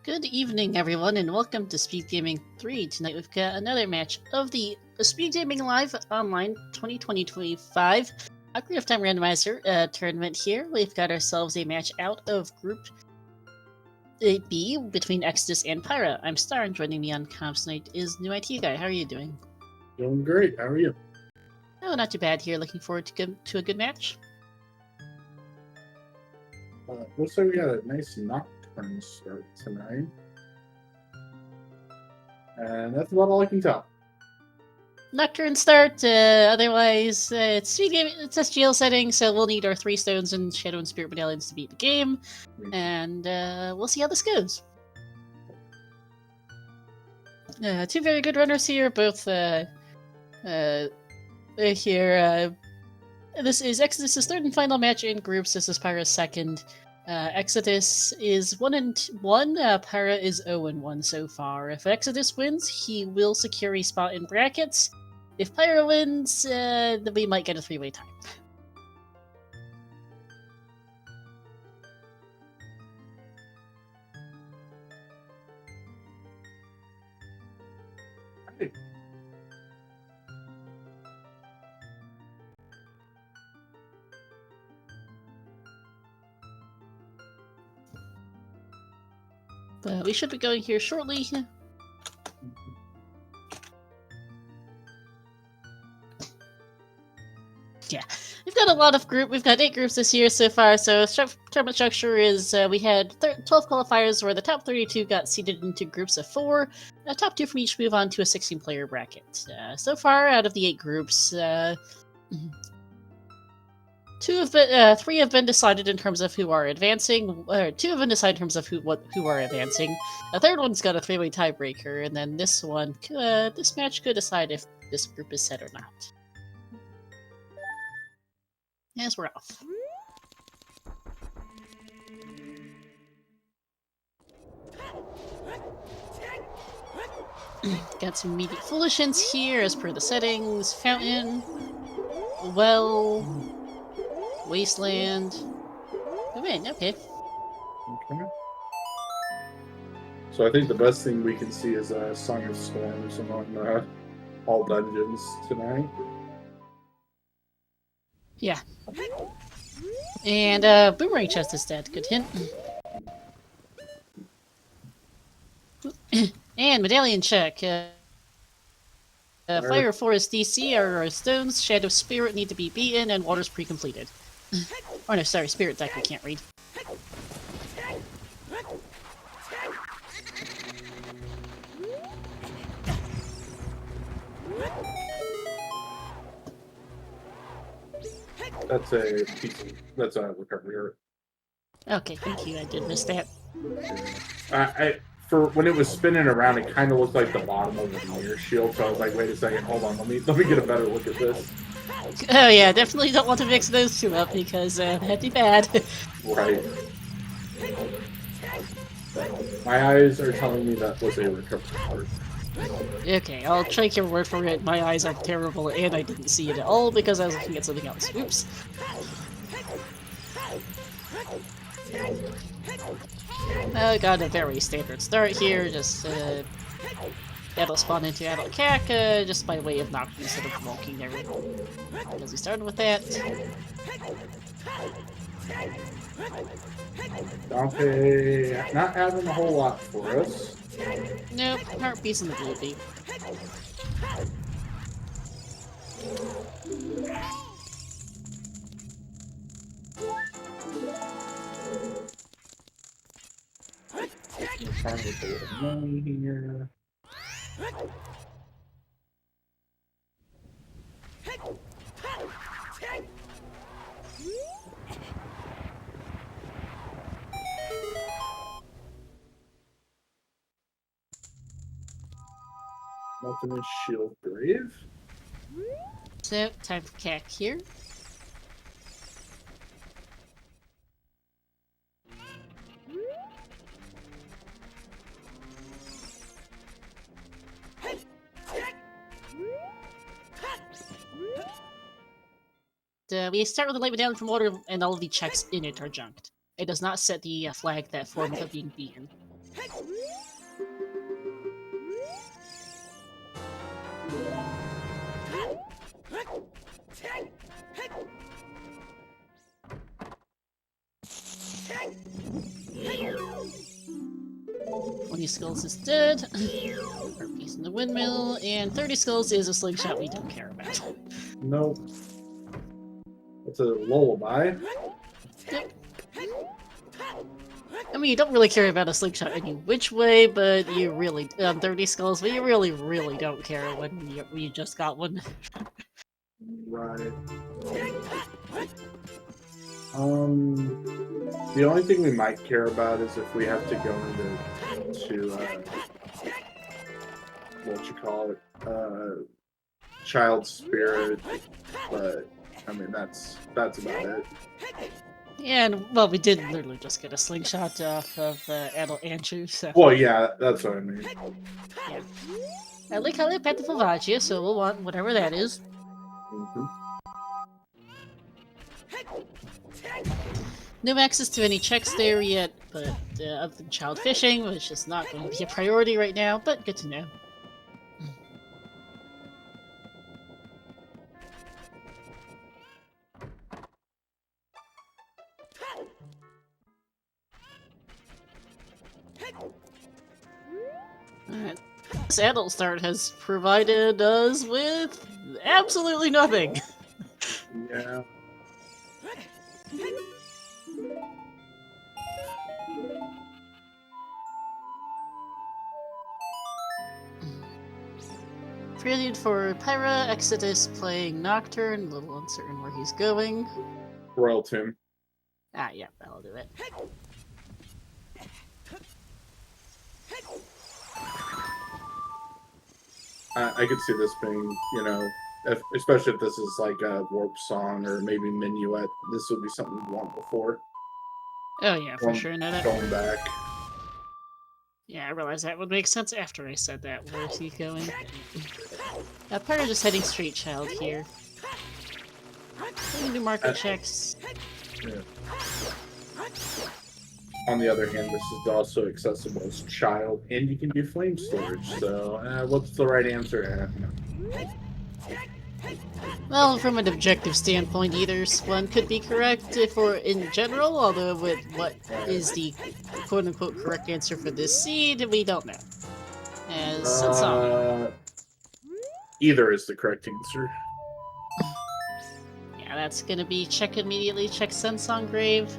Good evening, everyone, and welcome to Speedgaming 3. Tonight we've got another match of the Speedgaming Live Online 2020-25 OOT Randomizer tournament here. We've got ourselves a match out of Group B between Exodus and Pyra. I'm Star, and joining me on comms tonight is New IT Guy. How are you doing? Doing great. How are you? Oh, not too bad here. Looking forward to a good match. Looks like we got a nice nocturne start tonight. And that's about all I can tell. Nocturne start, otherwise it's Speedgaming, it's SGL setting, so we'll need our 3 stones and Shadow and Spirit Medallions to beat the game, and we'll see how this goes. 2 very good runners here, both here. This is Exodus' 3rd and final match in groups. This is Pyra's 2nd. Exodus is 1-1. Pyra is 0-1 so far. If Exodus wins, he will secure a spot in brackets. If Pyra wins, then we might get a 3-way tie. Hey. We should be going here shortly. Yeah, we've got a lot of we've got 8 groups this year so far, so tournament structure is we had 12 qualifiers where the top 32 got seeded into groups of 4. Top 2 from each move on to a 16-player bracket. So far, out of the 8 groups, 3 have been decided in terms of who are advancing. 2 have been decided in terms of who are advancing. A 3rd one's got a 3-way tiebreaker, and then this one, this match could decide if this group is set or not. Yes, we're off. Got some immediate foolishness here as per the settings. Fountain, well, wasteland. Oh, man, okay. Okay. So I think the best thing we can see is Song of Storms among all dungeons tonight. Yeah. And Boomerang Chest is dead. Good hint. And Medallion check. Fire Forest DC are our stones. Shadow Spirit need to be beaten, and Water's pre-completed. Oh no, sorry, Spirit deck we can't read. That's a piece of, that's a recovery. Okay, thank you. I did miss that. For when it was spinning around, it kind of looked like the bottom of the mirror shield. So I was like, wait a second, hold on, let me get a better look at this. Oh yeah, definitely don't want to mix those 2 up because that'd be bad. Right. My eyes are telling me that was a recovery card. Okay, I'll take your word for it. My eyes are terrible, and I didn't see it at all because I was looking at something else. Oops. I got a very standard start here, just adult spawn into adult cac, just by way of knocking instead of walking there. Because we started with that. Dante not having a whole lot for us. Nope, heartbeats in the blue beat. Trying to get a little money here. Nothing is Shield Grave. So, time for cac here. We start with the light medallion from water, and all of the checks in it are junked. It does not set the flag that form of being beaten. "20 skulls is dead. Piece in the windmill, and 30 skulls is a slingshot we don't care about." Nope. It's a lullaby. Yep. I mean, you don't really care about a slingshot any which way, but you really 30 skulls, but you really, really don't care when you just got one. Right. The only thing we might care about is if we have to go into what you call it, child spirit, but I mean that's about it. Yeah, and well, we did literally just get a slingshot off of Adult Andrew, so. Well, yeah, that's what I mean. Yeah. I like how they pet the Favagia, so we'll want whatever that is. No access to any checks there yet, but other than child fishing, which is not going to be a priority right now, but good to know. Alright. This adult start has provided us with absolutely nothing. Yeah. Prelude for Pyra, Exodus playing Nocturne, a little uncertain where he's going. Royal Tomb. Ah, yeah, that'll do it. I could see this being, you know, especially if this is like a warp song or maybe minuet. This would be something we'd want before. Oh yeah, for sure. No, that... Going back. Yeah, I realized that would make sense after I said that. Where's he going? Pyra just heading straight child here. We can do market checks. Yeah. On the other hand, this is also accessible as child, and you can do flame storage. So, what's the right answer? Well, from an objective standpoint, either one could be correct for in general, although with what is the quote-unquote correct answer for this seed, we don't know. As either is the correct answer. Yeah, that's gonna be check immediately, check Sensong Grave.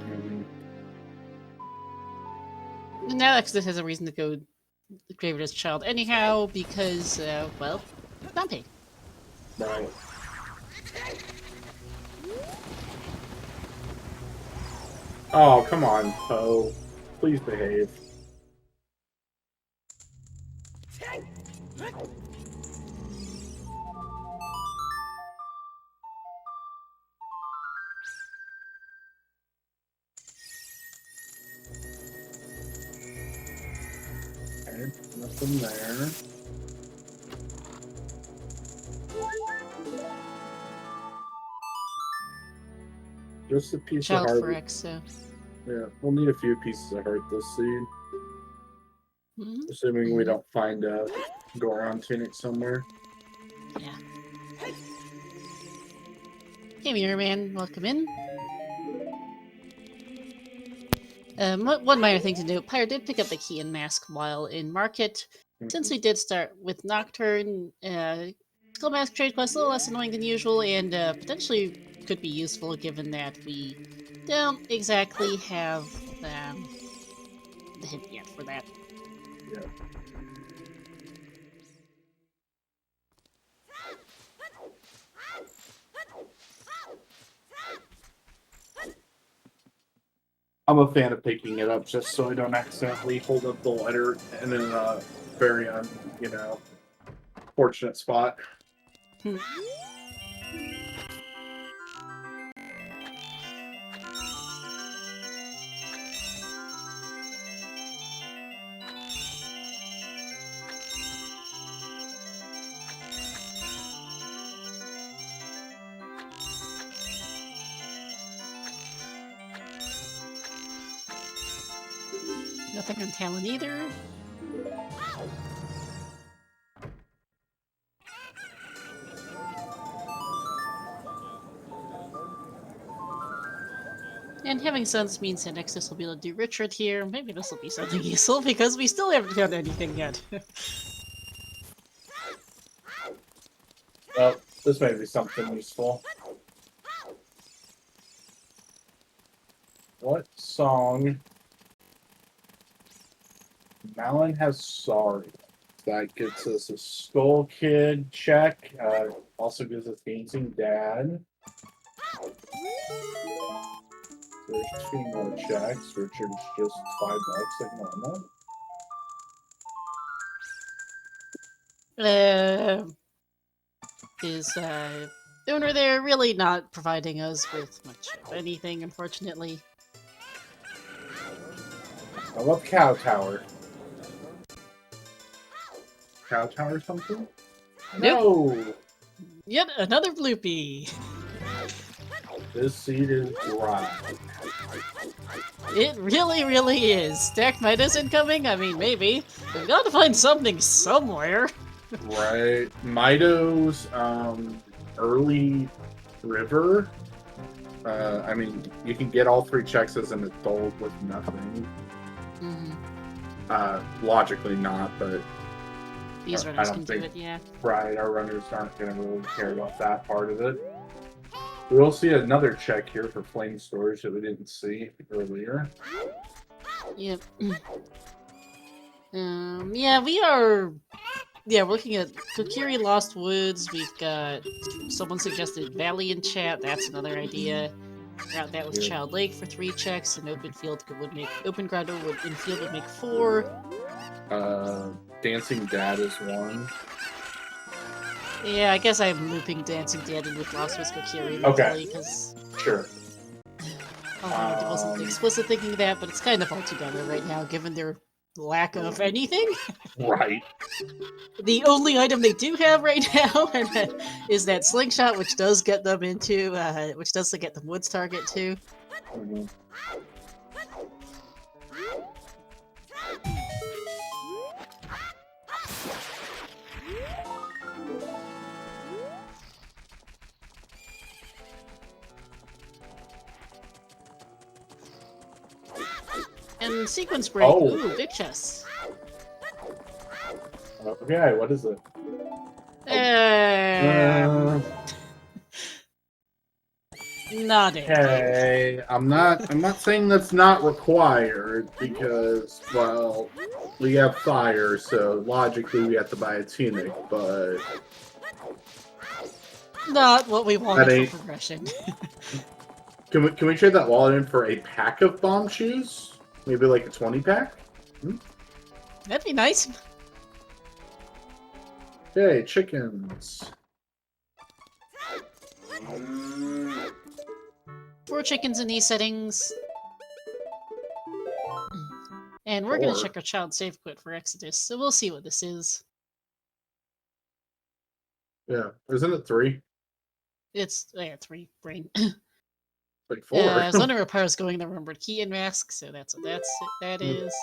Now Exodus has a reason to go grave it as child anyhow, because, well, Pompey. Right. Oh, come on, Poe. Please behave. Okay, nothing there. Just a piece Child of heart. for Exo. Yeah, we'll need a few pieces of heart this seed. Assuming we don't find a Goron tunic somewhere. Yeah. Hey, Mirror Man, welcome in. One minor thing to note, Pyra did pick up the key and mask while in market. Since we did start with Nocturne, Skull Mask trade quest a little less annoying than usual, and potentially could be useful given that we don't exactly have the hint yet for that. Yeah. I'm a fan of picking it up just so I don't accidentally hold up the letter in a very, fortunate spot. Nothing on Talon either. And having Suns means that Exodus will be able to do Richard here. Maybe this will be something useful, because we still haven't found anything yet. Well, this may be something useful. What song? Malin has Sorry. That gets us a Skull Kid check. Also gives us Dancing Dad. So there's 2 more checks. Richard's just $5 like normal. Is owner there really not providing us with much of anything, unfortunately. How about Cow Tower? Cow Tower something? Nope. No! Yet another bloopy. This seed is dry. It really, really is. Stacked Midas incoming? I mean, maybe. We've got to find something somewhere. Right. Mido's early river. I mean, you can get all 3 checks as an adult with nothing. Logically not, but these runners can do it, yeah. Right, our runners aren't going to really care about that part of it. We'll see another check here for flame storage that we didn't see earlier. Yep. Yeah, we are... Yeah, we're looking at Kokiri Lost Woods. We've got... Someone suggested Valley in chat. That's another idea. Route that with Child Lake for 3 checks, and Open Field would make... Open Grotto in field would make 4. Dancing Dad is 1. Yeah, I guess I'm looping Dancing Dad in with Lost Woods Kokiri mentally, because... Sure. I wasn't explicit thinking that, but it's kind of all together right now, given their lack of anything. Right. The only item they do have right now is that slingshot, which does get them into, which does get them Woods target too. Mm-hmm. And sequence break. Oh. Ooh, big chest. Okay, what is it? Not it. Okay, I'm not saying that's not required because, well, we have fire, so logically we have to buy a tunic, but Not what we wanted ain't... for progression. Can we trade that wallet in for a pack of bomb shoes? Maybe like a 20-pack? That'd be nice. Okay, chickens. 4 chickens in these settings. And we're going to check our child save quit for Exodus, so we'll see what this is. Yeah, isn't it 3? It's 3 brain. Like 4. I was wondering where Pyra's going the remembered key and mask, so that is.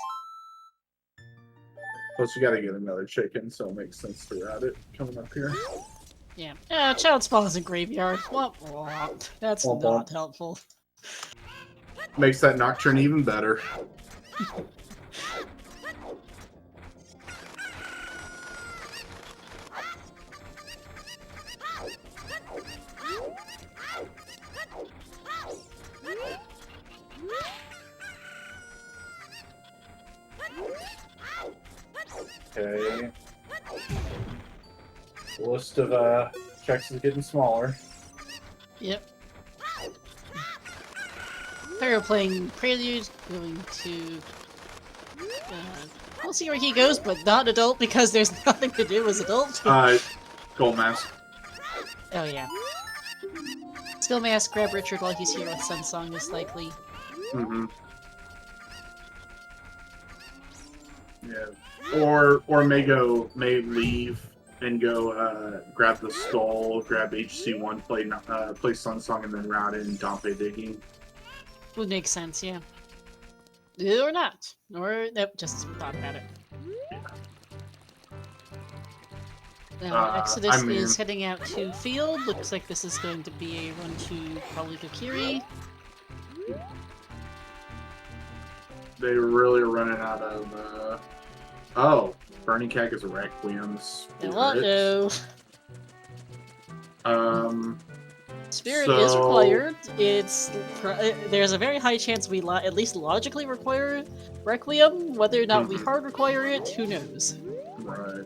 Plus, you gotta get another chicken, so it makes sense to route it coming up here. Yeah. Child spawns in graveyard. Womp womp. That's Womp not womp. helpful. Makes that nocturne even better. Okay. The list of checks is getting smaller. Yep. Pyra playing Prelude, going to... we'll see where he goes, but not adult because there's nothing to do as adult. Gold mask. Oh yeah. Skill mask, grab Richard while he's here with Sun Song is likely. Mm-hmm. Yeah. Or may leave and go grab the skull, grab HC1, play Sun Song, and then route in Dompe digging. Would make sense, yeah. Or not. Or nope, just thought about it. Exodus is heading out to field. Looks like this is going to be a run to probably Kokiri. they really are running out of. Oh, Burning Keg is a Requiem Spirit. Hello. Spirit is required. There's a very high chance we at least logically require Requiem. Whether or not we hard require it, who knows? Right.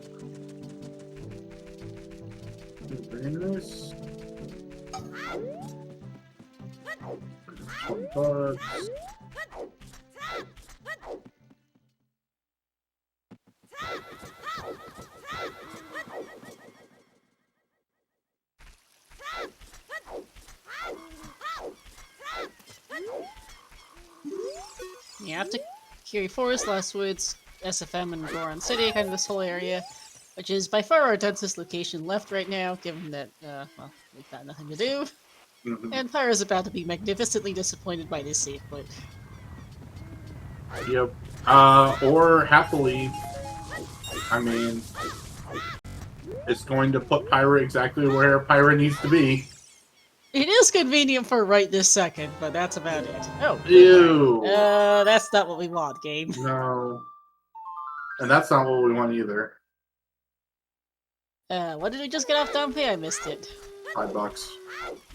Very nice. $20. Yeah, after Kiri Forest, Last Woods, SFM, and Goron City, kind of this whole area, which is by far our densest location left right now, given that, well, we've got nothing to do. And Pyra's about to be magnificently disappointed by this save point. Yep. Or happily, I mean, it's going to put Pyra exactly where Pyra needs to be. It is convenient for right this second, but that's about it. Oh. Ew. That's not what we want, game. No. And that's not what we want either. What did we just get off down pay? I missed it. $5.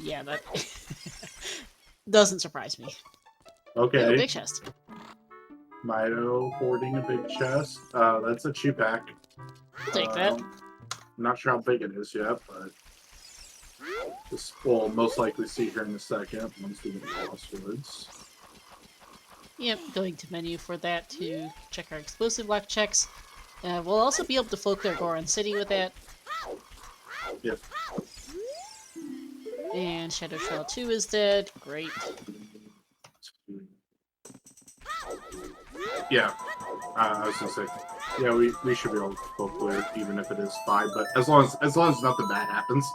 Yeah, that doesn't surprise me. Okay. Oh, big chest. Mido hoarding a big chest. That's a cheap pack. I'll take that. I'm not sure how big it is yet, but this we'll most likely see here in a second once we get to Lost Woods. Yep, going to menu for that to check our explosive lock checks. We'll also be able to float their Goron City with that. Yep. And Shadow Shell 2 is dead. Great. Yeah. I was gonna say, yeah, we should be able to go clear even if it is 5, but as long as nothing bad happens.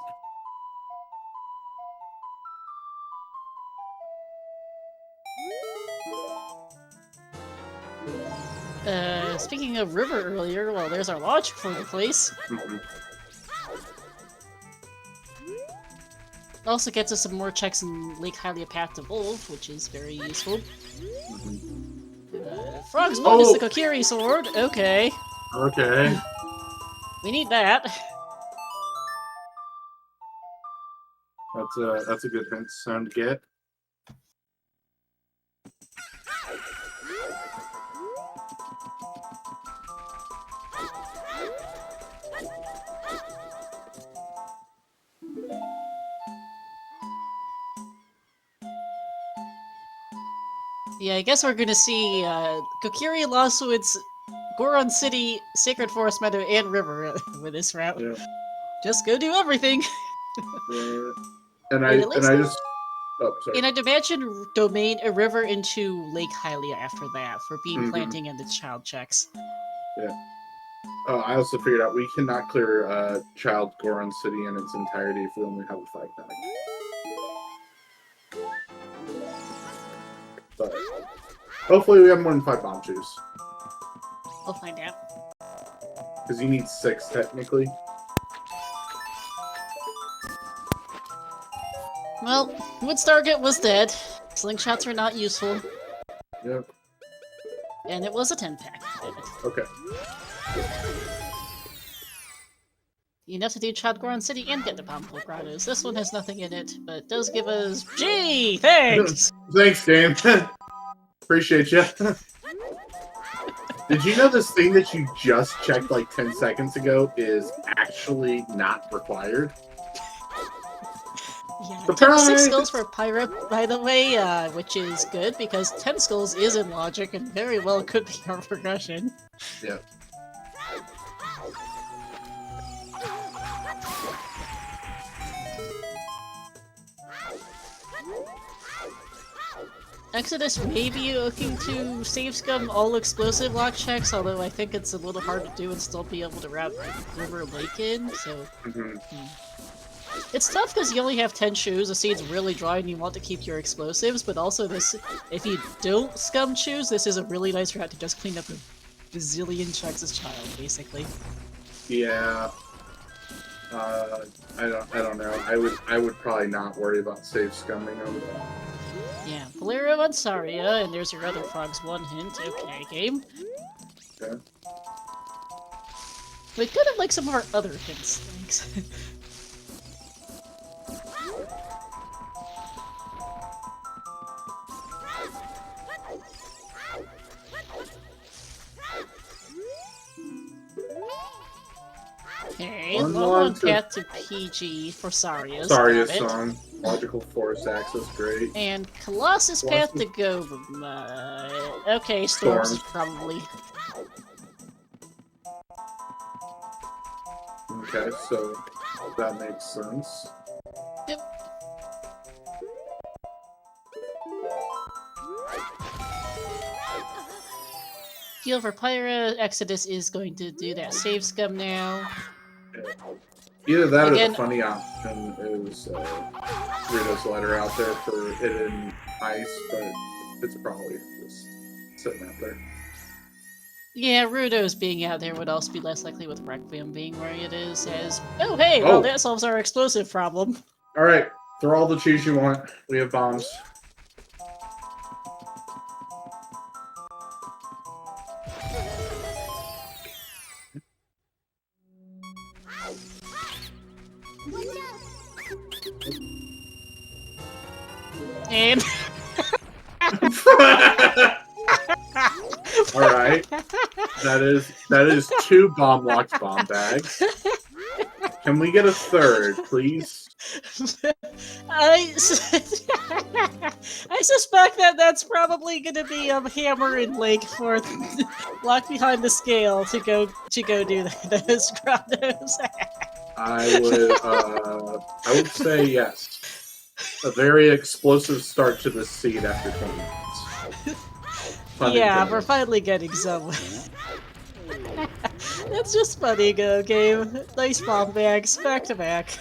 Speaking of river earlier, well, there's our lodge for the place. Also gets us some more checks in Lake Hylia Path to Wolf, which is very useful. Frog's Blood is the Kokiri sword. Okay. Okay. We need that. That's a good hint sound to get. Yeah, I guess we're gonna see Kokiri, Lost Woods, Goron City, Sacred Forest Meadow, and River with this route. Yeah. Just go do everything. And I just oh sorry. And I'd imagine domain a river into Lake Hylia after that for beam planting and the child checks. Yeah. I also figured out we cannot clear Child Goron City in its entirety if we only have a 5-pack. But hopefully we have more than 5 bomb shoes. We'll find out. Because you need 6 technically. Well, Wood's target was dead. Slingshots were not useful. Yep. And it was a 10-pack. Okay. Enough to do Child Goron City and get the Pompo Grottos. This one has nothing in it, but it does give us... Gee! Thanks! Thanks, game. Appreciate you. Did you know this thing that you just checked like 10 seconds ago is actually not required? Yeah, Surprise! 6 skulls for Pyra, by the way, which is good, because 10 skulls is in logic and very well could be our progression. Yep. Exodus may be looking to save scum all explosive lock checks, although I think it's a little hard to do and still be able to route River Lake in, so... It's tough because you only have 10 shoes, the seed's really dry and you want to keep your explosives, but also this, if you don't scum choose, this is a really nice route to just clean up a bazillion checks as child, basically. Yeah. I don't know. I would probably not worry about save scumming over that. Yeah, Bolero and Saria, and there's your other frogs. One hint. Okay, game. Okay. We could have like some of our other hints. Thanks. Okay, long path to PG for Saria's. Saria's song. Logical force axis, great. And Colossus path to go. Okay, Storms probably. Okay, so that makes sense. Yep. Heal for Pyra. Exodus is going to do that save scum now. Either that or the funny option is Rito's letter out there for hidden ice, but it's probably just sitting out there. Yeah, Rudo's being out there would also be less likely with Requiem being where it is as... Oh, hey! Well, that solves our explosive problem. Alright, throw all the cheese you want. We have bombs. And... Alright. That is 2 bomb-locked bomb bags. Can we get a third, please? I suspect that that's probably going to be Hammer and Lake for locked behind the scale to go do those grottos. I would say yes. A very explosive start to this seed after 20 minutes. Yeah, we're finally getting somewhere. That's just funny, go game. Nice bomb bags, back to back.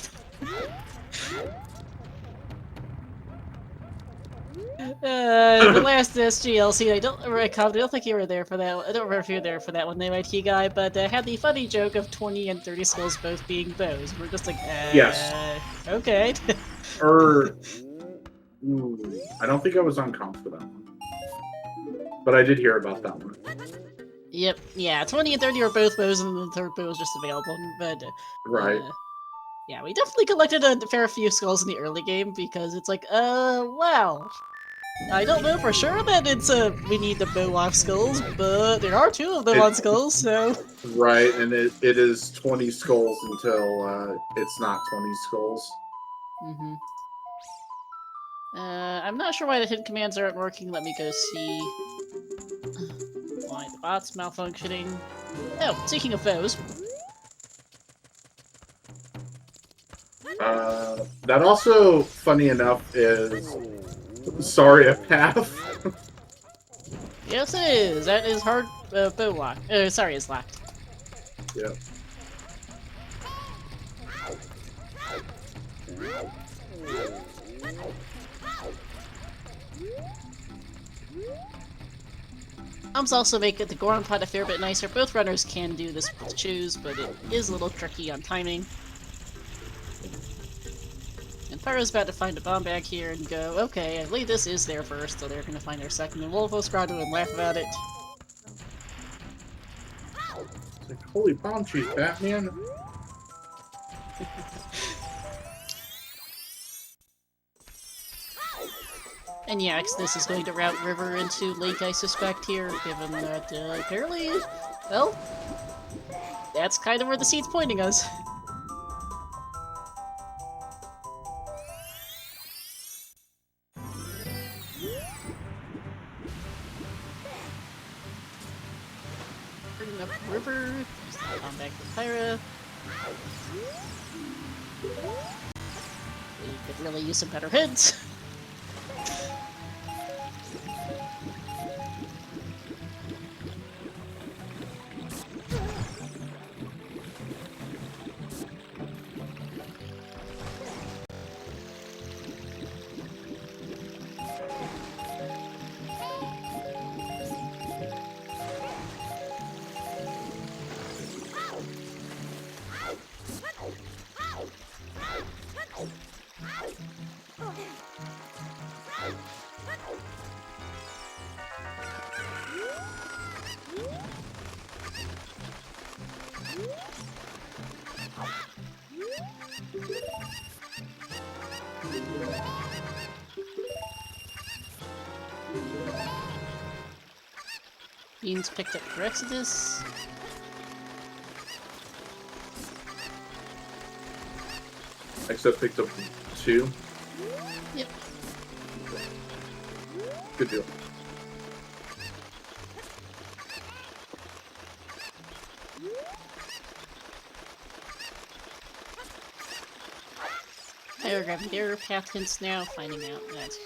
The last SGLC, I don't think you were there for that. I don't remember if you were there for that one, they might guy, but had the funny joke of 20 and 30 skulls both being bows. We're just like, yes. Okay. I don't think I was on comp for that one. But I did hear about that one. Yep, yeah, 20 and 30 are both bows, and the third bow is just available, but... right. Yeah, we definitely collected a fair few skulls in the early game, because it's like, wow. I don't know for sure that it's, we need the bow-off skulls, but there are 2 of them on skulls, so... Right, and it is 20 skulls until, it's not 20 skulls. Mm-hmm. I'm not sure why the hidden commands aren't working. Let me go see why the bot's malfunctioning. Oh, speaking of those. That also, funny enough, is Saria path. Yes, it is. That is hard bow lock. Sorry, it's locked. Yeah. Also make it the Goron pot a fair bit nicer. Both runners can do this with choose, but it is a little tricky on timing. And Pyra's about to find a bomb bag here and go, okay, I believe this is there first, so they're gonna find their second, and we'll both grotto and laugh about it. It's like, holy bomb cheese, Batman! And yeah, this is going to route River into Lake, I suspect, here, given that, apparently, well, that's kind of where the seed's pointing us. Bringing up River, on back to Pyra. We could really use some better hits. Beans picked up for Exodus. Exodus picked up 2. Yep. Good deal. Pyra grabbing their path hints now, finding out that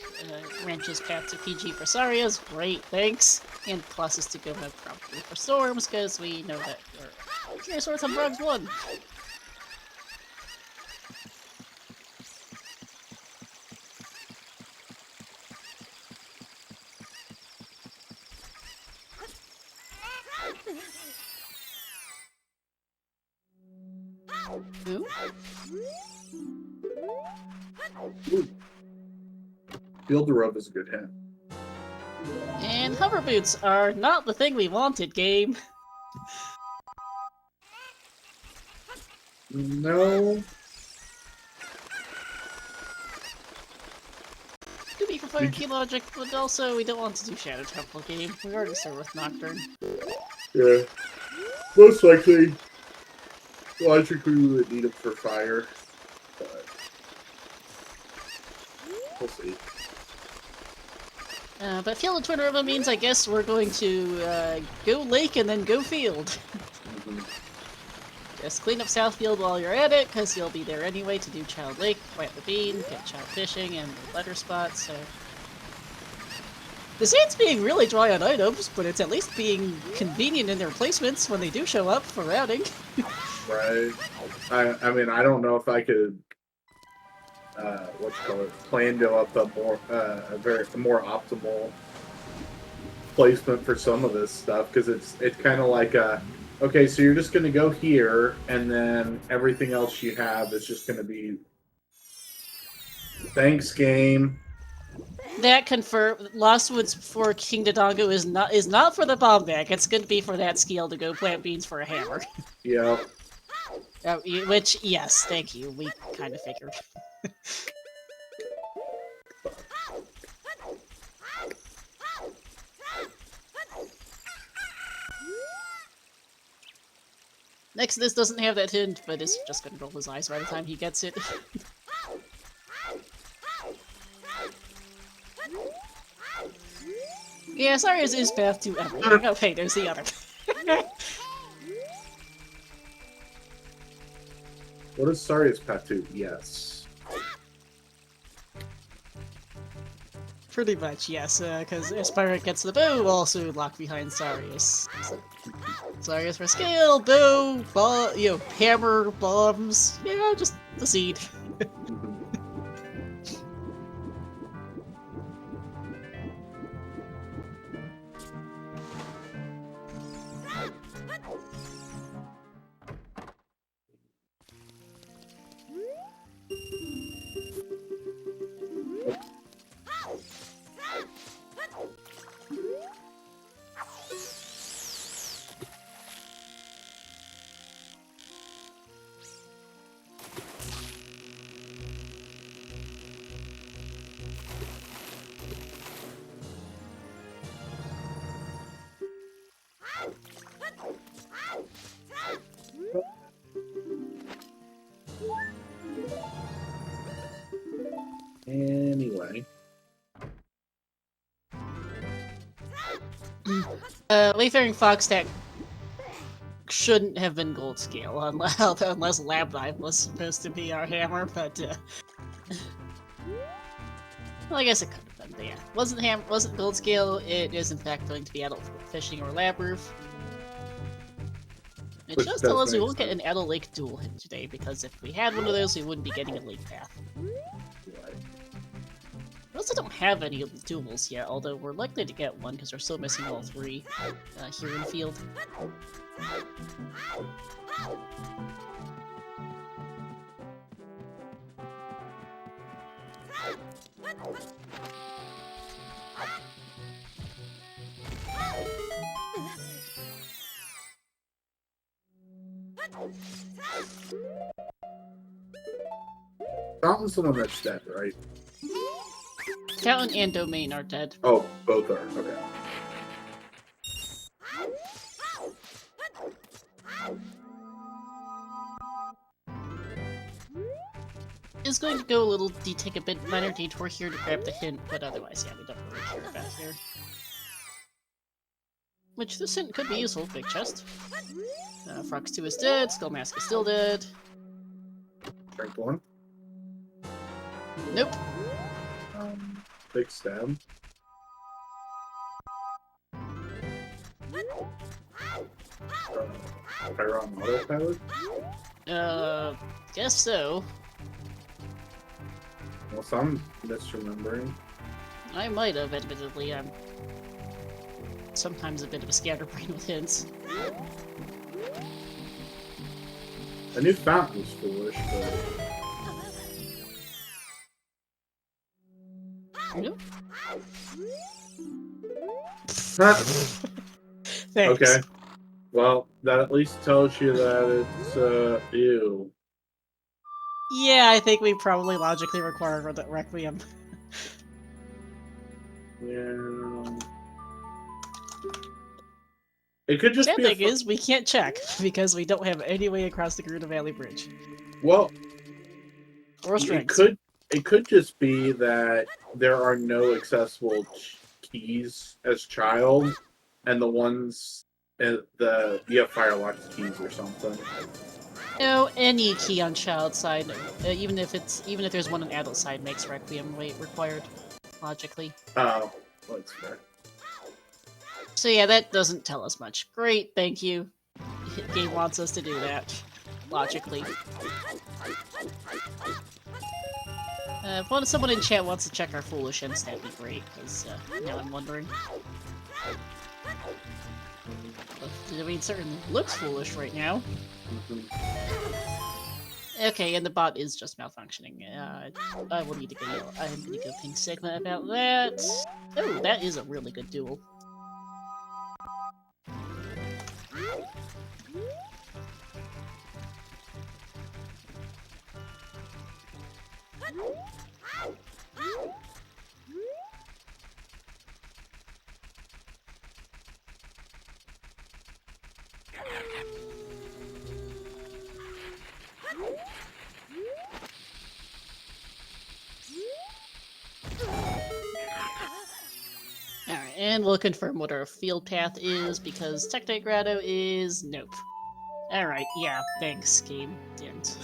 Wrench's path to PG for Saria's great, thanks. And Colossus to go probably for Storms, because we know that Curious Swords on Frogs 1. Ooh. Ooh. Field to Rub is a good hint. And hover boots are not the thing we wanted, game. No. Could be for Fire Key Logic, but also we don't want to do Shadow Temple game. We already started with Nocturne. Yeah. Most likely, logically, we would need him for fire. But we'll see. But Field of Twin River means I guess we're going to go lake and then go field. Just clean up Southfield while you're at it, because you'll be there anyway to do Child Lake, plant the bean, get Child Fishing, and the letter spot, so... The scene's being really dry on items, but it's at least being convenient in their placements when they do show up for routing. Right. I mean, I don't know if I could, plan to up a more, a more optimal placement for some of this stuff, because it's kind of like okay, so you're just going to go here, and then everything else you have is just going to be thanks game. That confirmed. Lost Woods for King Dodongo is not for the bomb bag. It's going to be for that skill to go plant beans for a hammer. Yeah. Which, yes, thank you. We kind of figured. Next, this doesn't have that hint, but is just going to roll his eyes by the time he gets it. Yeah, Saria's is path to everything. Okay, there's the other. What is Saria's path to? Yes. Pretty much, yes, because Aspirant gets the bow, also locked behind Sarius. Sarius for scale, bow, hammer, bombs, just the seed. Anyway. Wayfaring Fox tech shouldn't have been gold scale, unless Lab Dive was supposed to be our hammer, but, well, I guess it could have been, but yeah. Wasn't gold scale, it is in fact going to be adult fishing or lab roof. It Which just does tells us we make won't get sense. an adult lake duel hit today, because if we had one of those, we wouldn't be getting a lake path. We also don't have any duels yet, although we're likely to get one because we're still missing all three here in field. Fountain's the one that's dead, right? Fountain and Domain are dead. Oh, both are. Okay. is going to go a little take a bit minor detour here to grab the hint, but otherwise, yeah, we don't really care about here. Which this hint could be useful. Big chest. Frux 2 is dead. Skull Mask is still dead. Strength 1. Nope. Big stab. Pyra on autopilot? Guess so. Well, I'm misremembering. I might have, admittedly. I'm sometimes a bit of a scatterbrain with hints. I knew Fountain was foolish, but... Nope. Thanks. Okay. Well, that at least tells you that it's, ew. Yeah, I think we probably logically require the Requiem. Yeah. It could just Sad be thing is, we can't check, because we don't have any way across the Garuna Valley Bridge. Well, Or strings. it could just be that there are no accessible keys as child, and the ones you have Firelock's keys or something. No, any key on child side, even if there's one on adult side, makes Requiem required, logically. Oh, that's fair. So yeah, that doesn't tell us much. Great, thank you. Game wants us to do that, logically. If someone in chat wants to check our foolish hints, that'd be great, because now I'm wondering. I mean, it certainly looks foolish right now. Okay, and the bot is just malfunctioning. I will need to go yell. I am going to go ping Sigma about that. Oh, that is a really good duel. Alright, and we'll confirm what our field path is, because Tectite Grotto is nope. Alright, yeah, thanks, game. Didn't.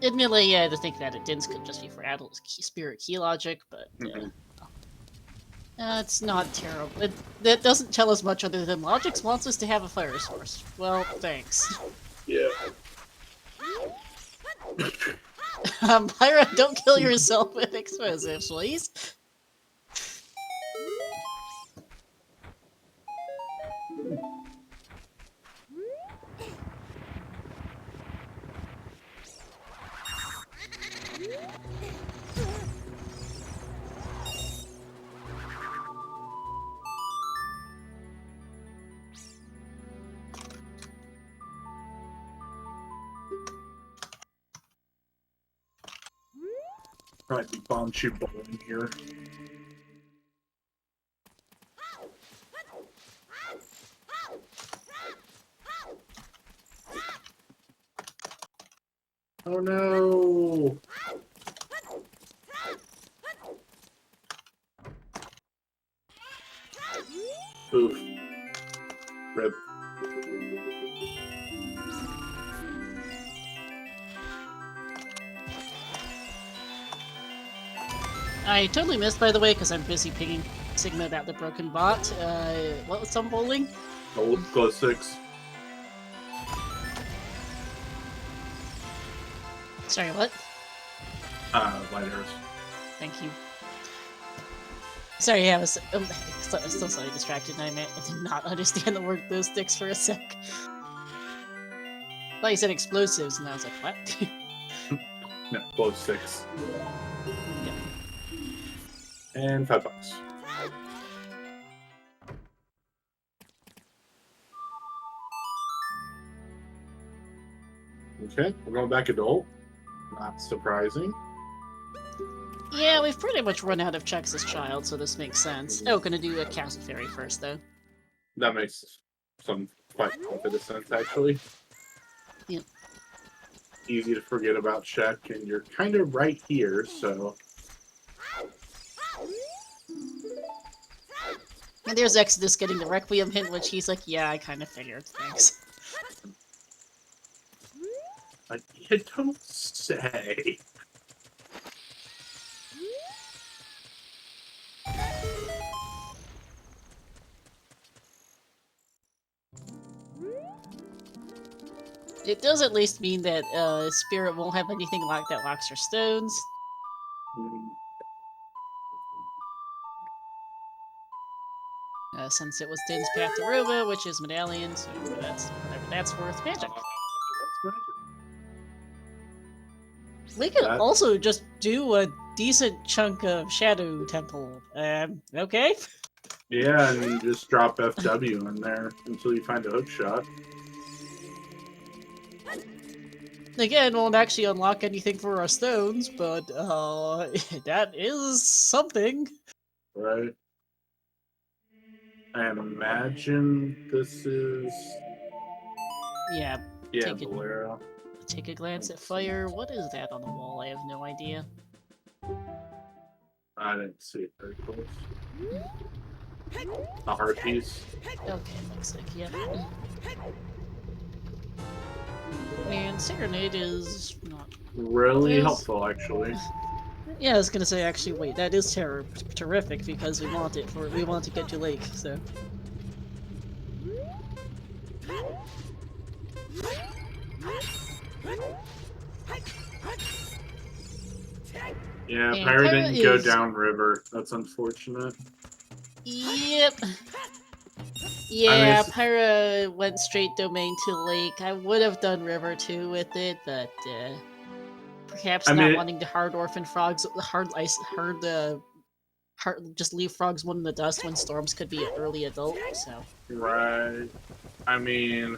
Admittedly, yeah, to think that it didn't could just be for adult spirit key logic, but it's not terrible. That doesn't tell us much other than Logix wants us to have a fire source. Well, thanks. Yeah. Pyra, don't kill yourself with explosives, please. Might be bomb shoot bowling here. Oh no! Oof. Rip. I totally missed, by the way, because I'm busy pinging Sigma about the broken bot. What was some bowling? Oh, go 6. Sorry, what? Light arrows. Thank you. Sorry, yeah, I was still slightly distracted, and I did not understand the word glow sticks for a sec. I thought you said explosives, and I was like, what? No, glow 6. Yeah. And $5. Okay, we're going back adult. Not surprising. Yeah, we've pretty much run out of checks as child, so this makes sense. Oh, gonna do a Castle Fairy first, though. That makes some quite confident sense, actually. Yep. easy to forget about check, and you're kind of right here, so... And there's Exodus getting the Requiem hint, which he's like, yeah, I kind of figured, thanks. You don't say. It does at least mean that Spirit won't have anything like that locks her stones. Since it was Din's Path to Rova, which is Medallion, so that's whatever that's worth. Magic. That's magic. We could also just do a decent chunk of Shadow Temple. Okay? Yeah, and you just drop FW in there until you find a hook shot. Again, won't actually unlock anything for our stones, but that is something. Right. I imagine this is... Yeah, Yeah, Bolero. take a glance at fire. What is that on the wall? I have no idea. I didn't see it very close. A heart piece. Okay, looks like, yeah. And Serenade is not... Really helpful, actually. Yeah, I was gonna say, actually, wait, that is terrific, because we want to get to Lake, so... Yeah, And Pyra Pyra didn't go is- downriver. That's unfortunate. Yep. Yeah, Pyra went straight domain to Lake. I would have done River too with it, but perhaps not wanting to hard orphan frogs, just leave frogs one in the dust when storms could be an early adult. So Right. I mean,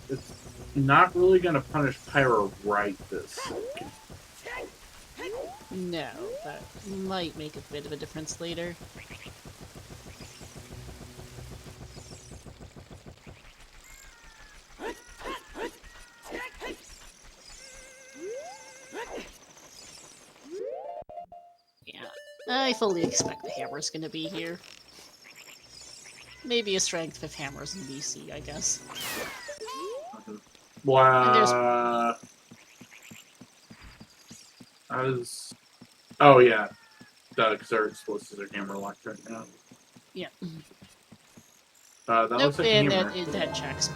it's not really going to punish Pyra right this second. no, that might make a bit of a difference later. I fully expect the hammer's gonna be here. Maybe a strength if hammer's in BC, I guess. Wow. Oh, yeah. Because our explosives are hammer locked right now. Yeah. That looks like a and hammer. that checks.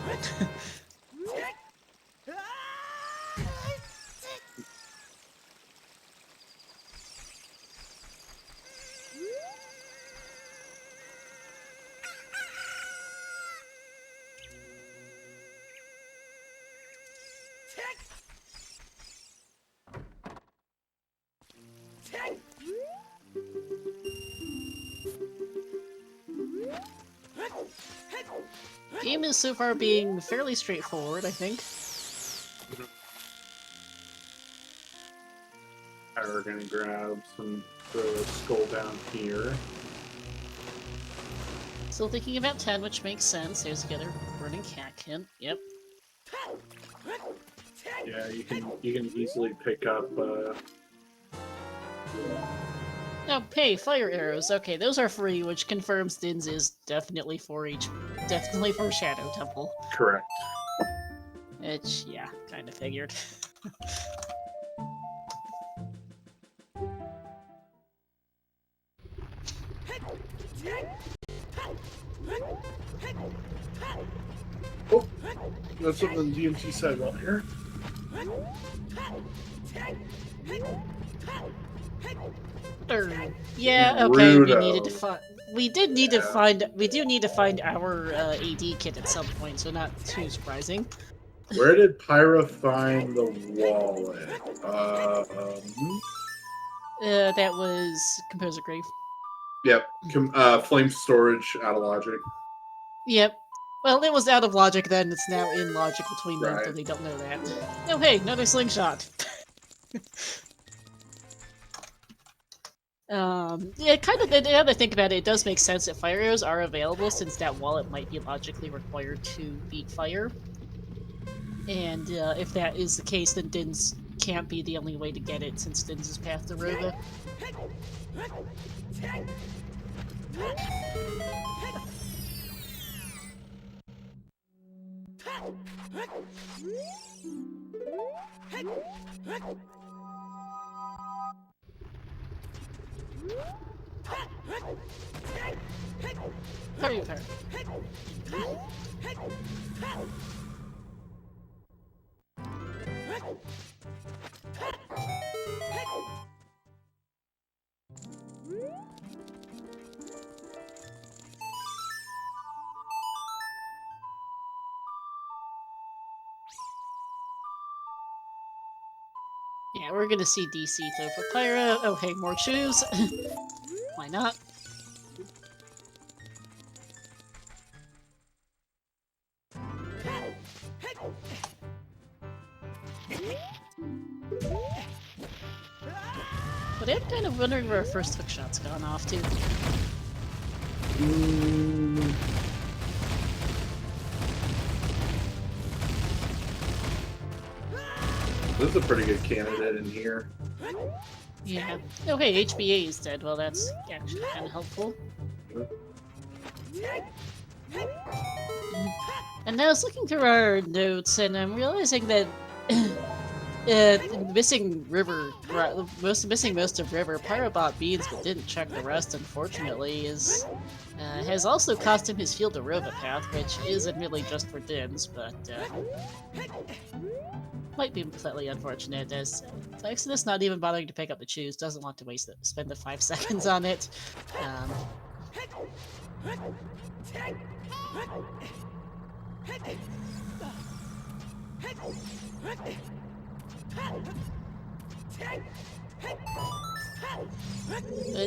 Game is so far being fairly straightforward, I think. We're gonna grab some the skull down here. Still thinking about 10, which makes sense. There's the other burning cat hint. Yep. Yeah, you can easily pick up. Oh, hey, fire arrows. Okay, those are free, which confirms Din's is definitely for Shadow Temple. Correct. Which, yeah, kind of figured. Oh, that's what the DMT said right here. Yeah, okay, Rudo. we do need to find our AD kit at some point, so not too surprising. Where did Pyra find the wallet? That was Composer Grave. Yep. Flame storage out of logic. Yep. Well, it was out of logic then, it's now in logic between them, Right. but they don't know that. Oh hey, another slingshot! Yeah, kind of, now that I think about it, it does make sense that fire arrows are available since that wallet might be logically required to beat fire. And if that is the case, then Din's can't be the only way to get it, since Din's is path to Rova. Very fair. Yeah, we're gonna see DC though for Pyra. Oh, hey, more shoes. Why not? But I'm kind of wondering where our first hook shot's gone off to. This is a pretty good candidate in here. Yeah. Oh, hey, HBA is dead. Well, that's actually kind of helpful. And I was looking through our notes, and I'm realizing that missing most of River. Pyra bought beans, but didn't check the rest. Unfortunately, has also cost him his field to Rova path, which isn't really just for Dins, but might be slightly unfortunate. As Exodus not even bothering to pick up the choose, doesn't want to spend the 5 seconds on it.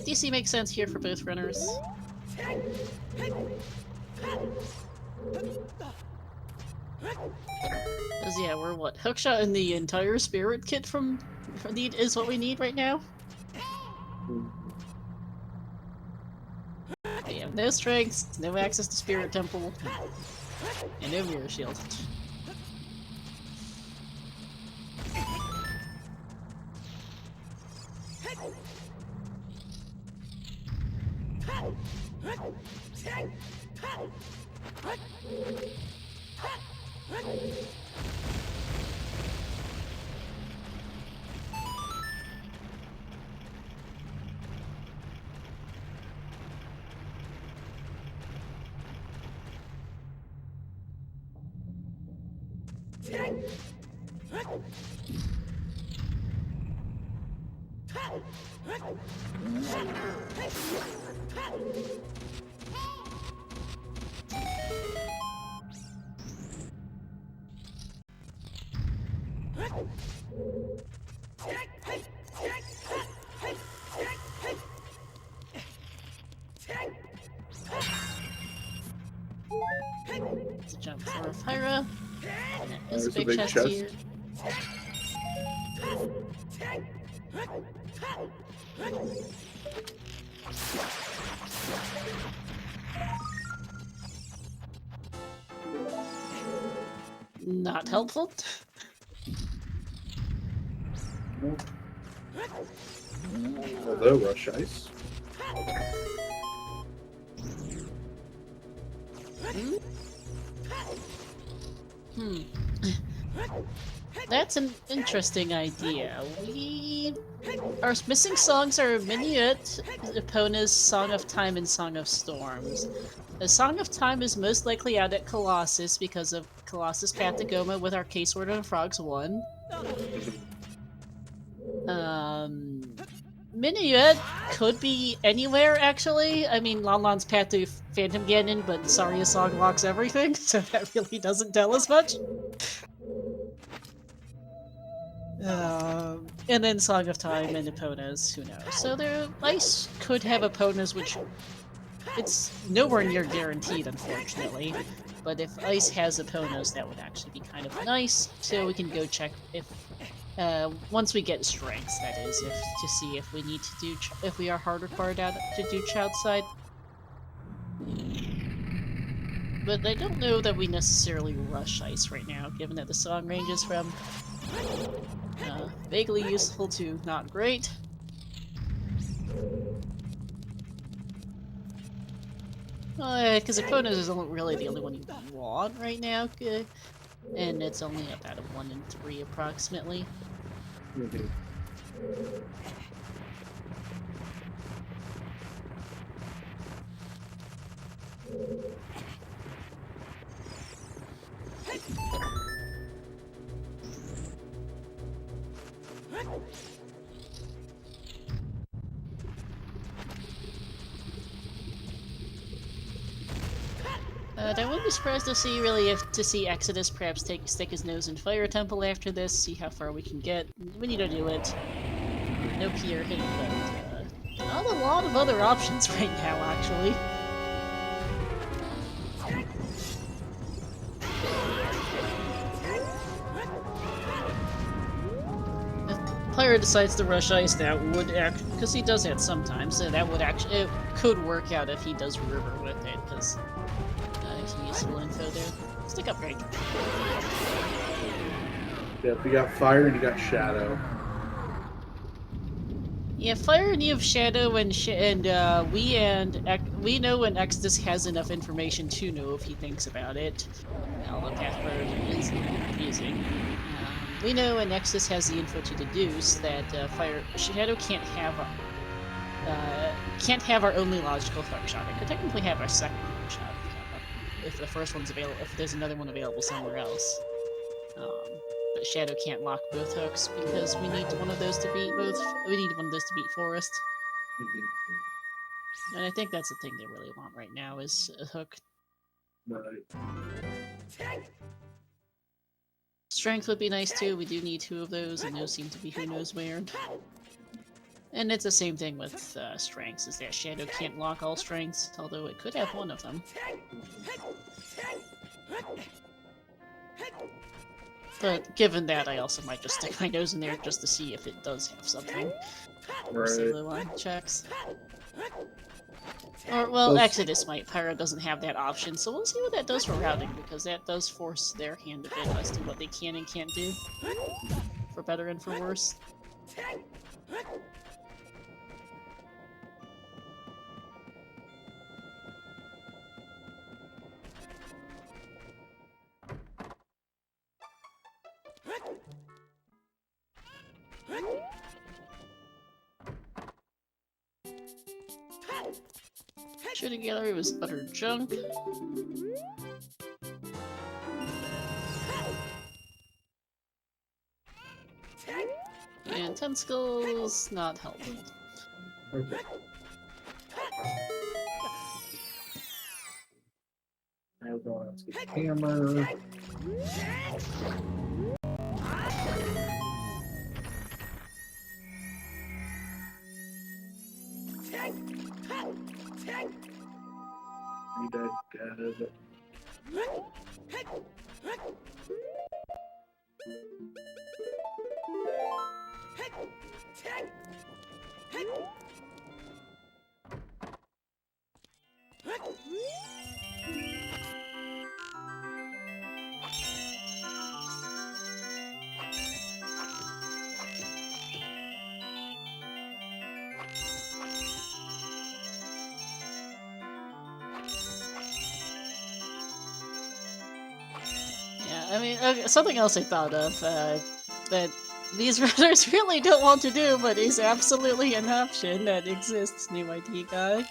DC makes sense here for both runners. Because yeah, we're what? Hookshot and the entire spirit kit from is what we need right now. We have no strength, no access to Spirit Temple, and no mirror shield. Let's jump for Pyra. There's a big chest here. Not helpful. Hello, Rush Ice. That's an interesting idea. Our missing songs are Minuet, Epona's Song of Time, and Song of Storms. The Song of Time is most likely out at Colossus because of Colossus Path to Goma with our K-Sword and Frogs 1. Minuet could be anywhere, actually. I mean, Lanlan's Path to Phantom Ganon, but Saria's Song locks everything, so that really doesn't tell us much. And then Song of Time and Epona's, who knows. So Ice could have Epona's, which it's nowhere near guaranteed, unfortunately. But if Ice has Epona's, that would actually be kind of nice. So we can go check if, once we get strengths, that is, to see if we need to do, if we are hard required out to do Child Side. But I don't know that we necessarily rush ice right now, given that the song ranges from vaguely useful to not great. Because Epona is really the only one you want right now, and it's only about a 1 in 3 approximately. Mhm. I wouldn't be surprised to see Exodus perhaps stick his nose in Fire Temple after this, see how far we can get. We need to do it. No Pierre hit, but not a lot of other options right now, actually. If Pyra decides to rush ice, that would because he does that sometimes, so that would actually, it could work out if he does river with it, because some useful info there. Stick up right. Yep, you got fire and you got shadow. Yeah, fire and you have shadow and we know when Exodus has enough information to know if he thinks about it. Although Pathfinder is confusing. We know when Exodus has the info to deduce that Shadow can't have our only logical third shot. It could technically have our second third shot if the first one's available. If there's another one available somewhere else. But Shadow can't lock both hooks because we need one of those to beat Forest. And I think that's the thing they really want right now is a hook. Right. Strength would be nice too. We do need 2 of those, and those seem to be who knows where. And it's the same thing with strengths, is that Shadow can't lock all strengths, although it could have one of them. But given that, I also might just stick my nose in there just to see if it does have something. Right. Solo line checks. Or, well, Exodus might. Pyra doesn't have that option, so we'll see what that does for routing, because that does force their hand a bit as to what they can and can't do. For better and for worse. Shooting gallery was utter junk. And tentacles not helpful. Okay. Now going out to get the hammer. Dead. Yeah, I mean, something else I thought of, that these runners really don't want to do, but is absolutely an option that exists, new ID guy.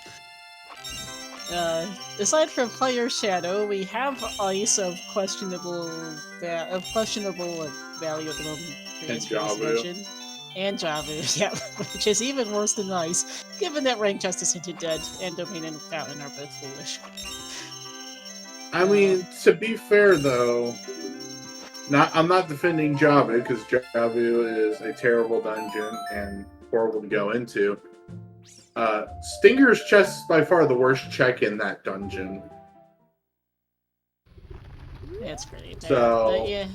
Aside from Fire Shadow, we have Ice of questionable value at the moment. And Javu. And Javu, yeah, which is even worse than Ice, given that Rank Justice Hinted Dead and Domain and Fountain are both foolish. I mean, to be fair though, I'm not defending Javu because Javu is a terrible dungeon and horrible to go into. Stinger's chest is by far the worst check in that dungeon. That's pretty bad. So, but yeah.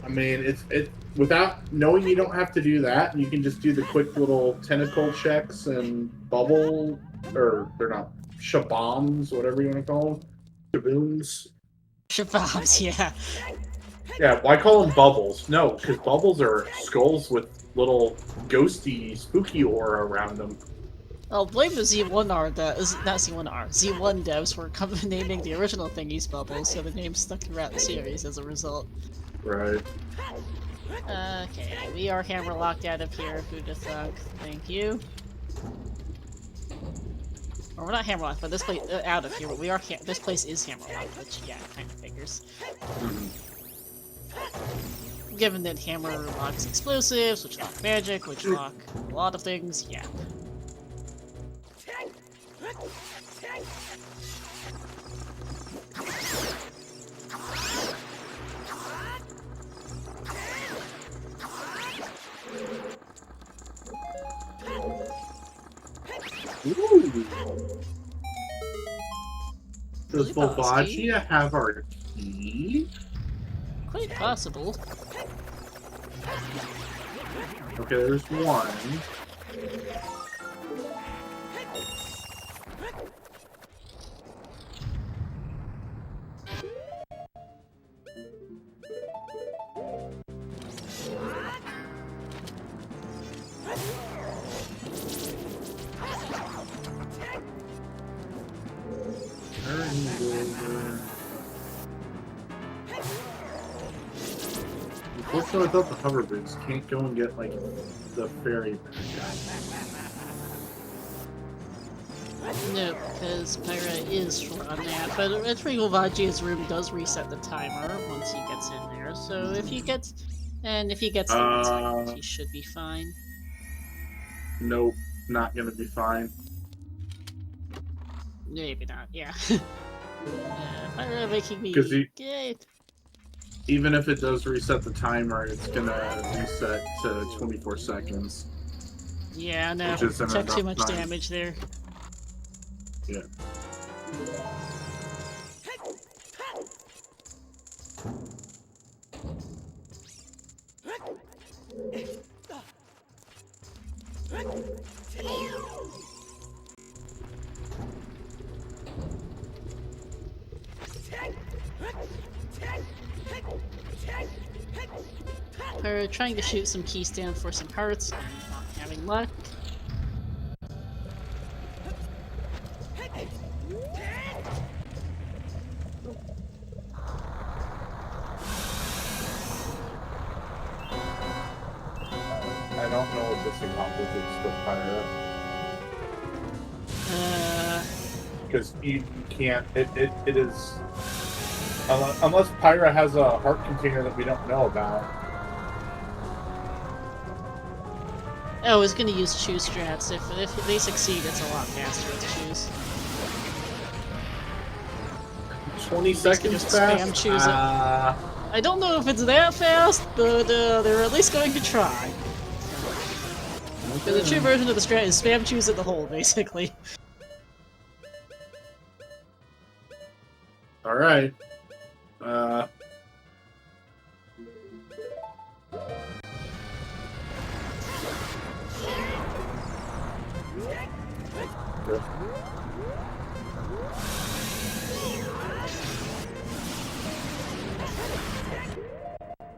I mean, it's without knowing you don't have to do that. You can just do the quick little tentacle checks and bubble, or they're not shaboms, whatever you want to call them. Shaboons. Shababs, yeah. Yeah, why call them bubbles? No, because bubbles are skulls with little ghosty, spooky aura around them. I'll blame the Z1R, not Z1R, Z1 devs for naming the original thingies bubbles, so the name stuck throughout the series as a result. Right. Okay, we are hammer locked out of here, who'da thunk. Thank you. Or we're not hammer locked, but this place out of here. But we are. This place is hammer locked, which yeah, kind of figures. Given that hammer locks explosives, which lock magic, which lock a lot of things, yeah. Ooh. Does Volvagia have our key? Quite possible. Okay, there's one. Unfortunately, without the hover boots, can't go and get like the fairy back. No, because Pyra is short on that, but Volvagia's room does reset the timer once he gets in there, so if he gets... And if he gets the 1 second, he should be fine. Nope, not gonna be fine. Maybe not, yeah. Pyra making me... Even if it does reset the timer, it's gonna reset to 24 seconds. Yeah, no, took too much damage there. Yeah. We're trying to shoot some keys down for some hearts and not having luck. I don't know what this accomplishes with Pyra. Because you can't. It is. Unless Pyra has a heart container that we don't know about. Oh, he's gonna use choose strats. If they succeed, it's a lot faster with choose. 20 seconds fast? Spam choose it. I don't know if it's that fast, but they're at least going to try. Okay. The true version of the strat is spam choose at the hole, basically. Alright.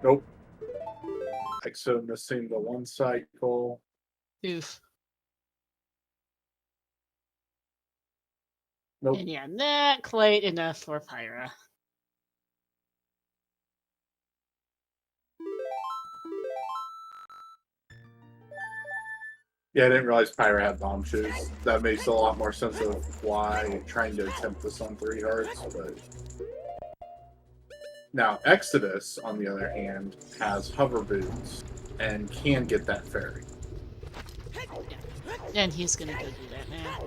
Nope. Exo missing the 1 cycle. Oof. Nope. And yeah, not quite enough for Pyra. Yeah, I didn't realize Pyra had bomb shoes. That makes a lot more sense of why trying to attempt this on 3 hearts, but... Now, Exodus, on the other hand, has hover boots and can get that fairy. And he's gonna go do that now.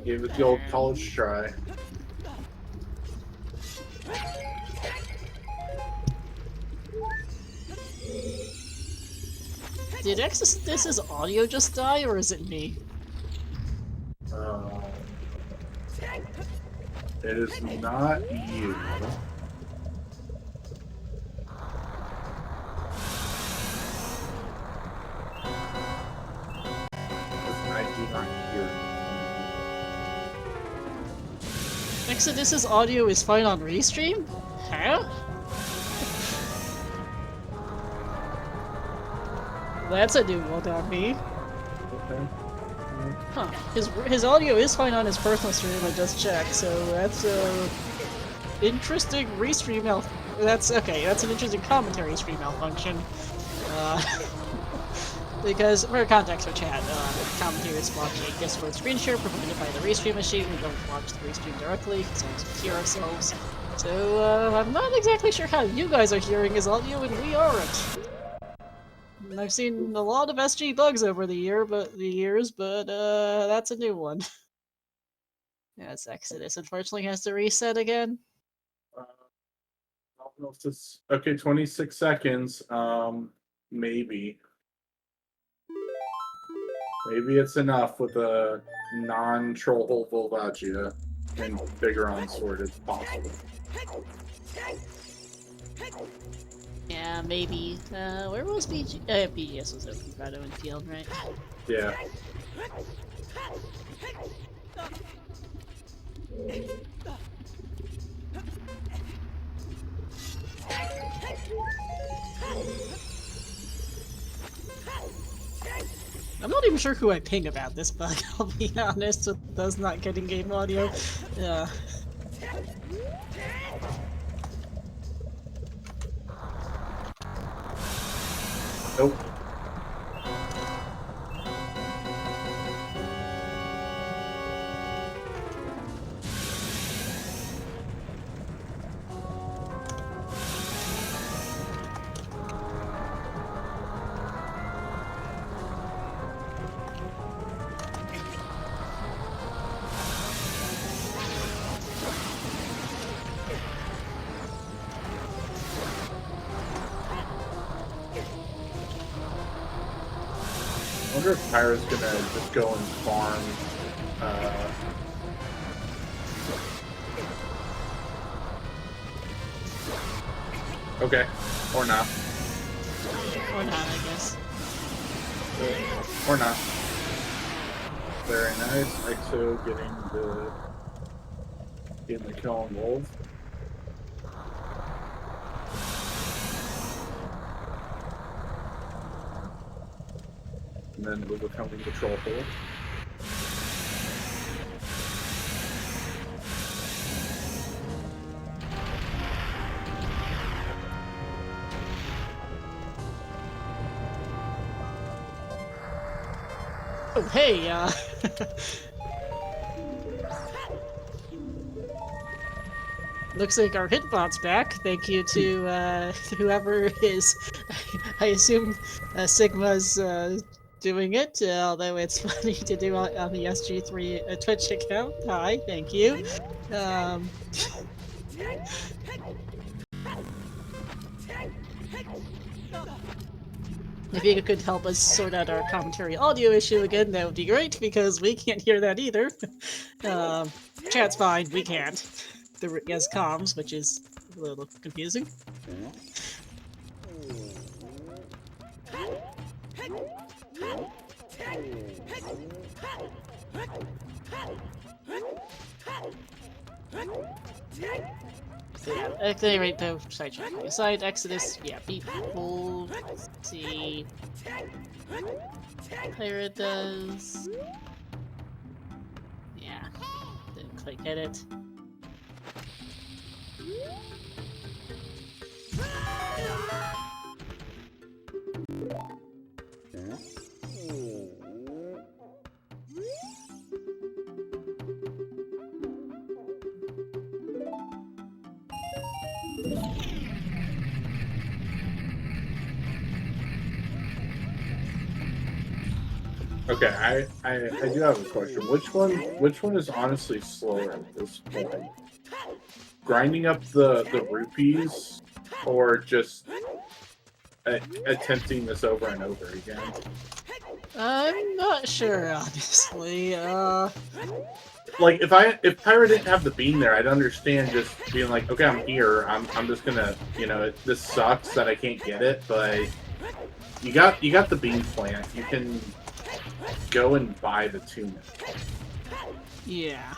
Give it the old college try. Did Exodus's audio just die, or is it me? It is not you. I do Exodus's audio is fine on Restream? Huh? That's a new one on me. Okay. Huh. His audio is fine on his personal stream, I just checked, so that's interesting Restream that's okay, that's an interesting commentary stream malfunction. Because for context for chat, commentary is watching a Discord screen share provided by the Restream machine. We don't watch the Restream directly, so we hear ourselves. So I'm not exactly sure how you guys are hearing his audio and we aren't. And I've seen a lot of SG bugs over the years, but that's a new one. Yes, Exodus unfortunately has to reset again. I don't know if this. Okay, 26 seconds. Maybe. Maybe it's enough with a non-troll hole Volvagia and bigger on sword as possible. Yeah, maybe. Where was BG? BGS was open, Grotto and Field, right? Yeah. I'm not even sure who I ping about this bug, I'll be honest, with us not getting game audio. Yeah. Nope. I wonder if Pyra's gonna just go and farm. Okay, or not. Or not, I guess. Or not. Very nice. Exo getting the kill on Wolf. And then we're becoming the troll hole. Oh, hey, looks like our hitbot's back. Thank you to whoever is, I assume Sigma's doing it, although it's funny to do on the SG3 Twitch account. Hi, thank you. If you could help us sort out our commentary audio issue again, that would be great, because we can't hear that either. Chat's fine, we can't. The yes comms, which is a little confusing. So yeah, at any rate though, sidetracking aside, Exodus, yeah, people, let's see. Pyra does. Yeah, didn't quite get it. Okay, I do have a question. Which one is honestly slower at this point? Grinding up the rupees, or just attempting this over and over again? I'm not sure, honestly. Like if Pyra didn't have the beam there, I'd understand just being like, okay, I'm here. I'm just gonna, this sucks that I can't get it, but you got the beam plant. You can go and buy the tuna. Yeah.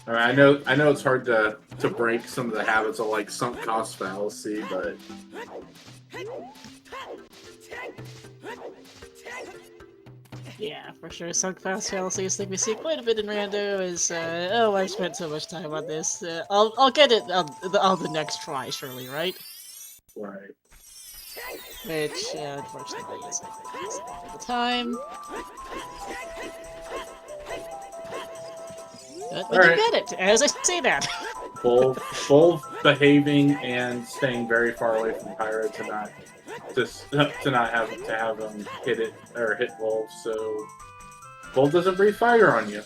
All right, I know it's hard to break some of the habits of like sunk cost fallacy, but Yeah, for sure. Sunk cost fallacy is thing we see quite a bit in Rando. Is oh, I've spent so much time on this. I'll get it on the next try, surely, right? right. Which unfortunately isn't all the time. But we All do right. get it, as I say that. Both behaving and staying very far away from Pyra to not have them hit it or hit Wolf, so Wolf doesn't breathe fire on you.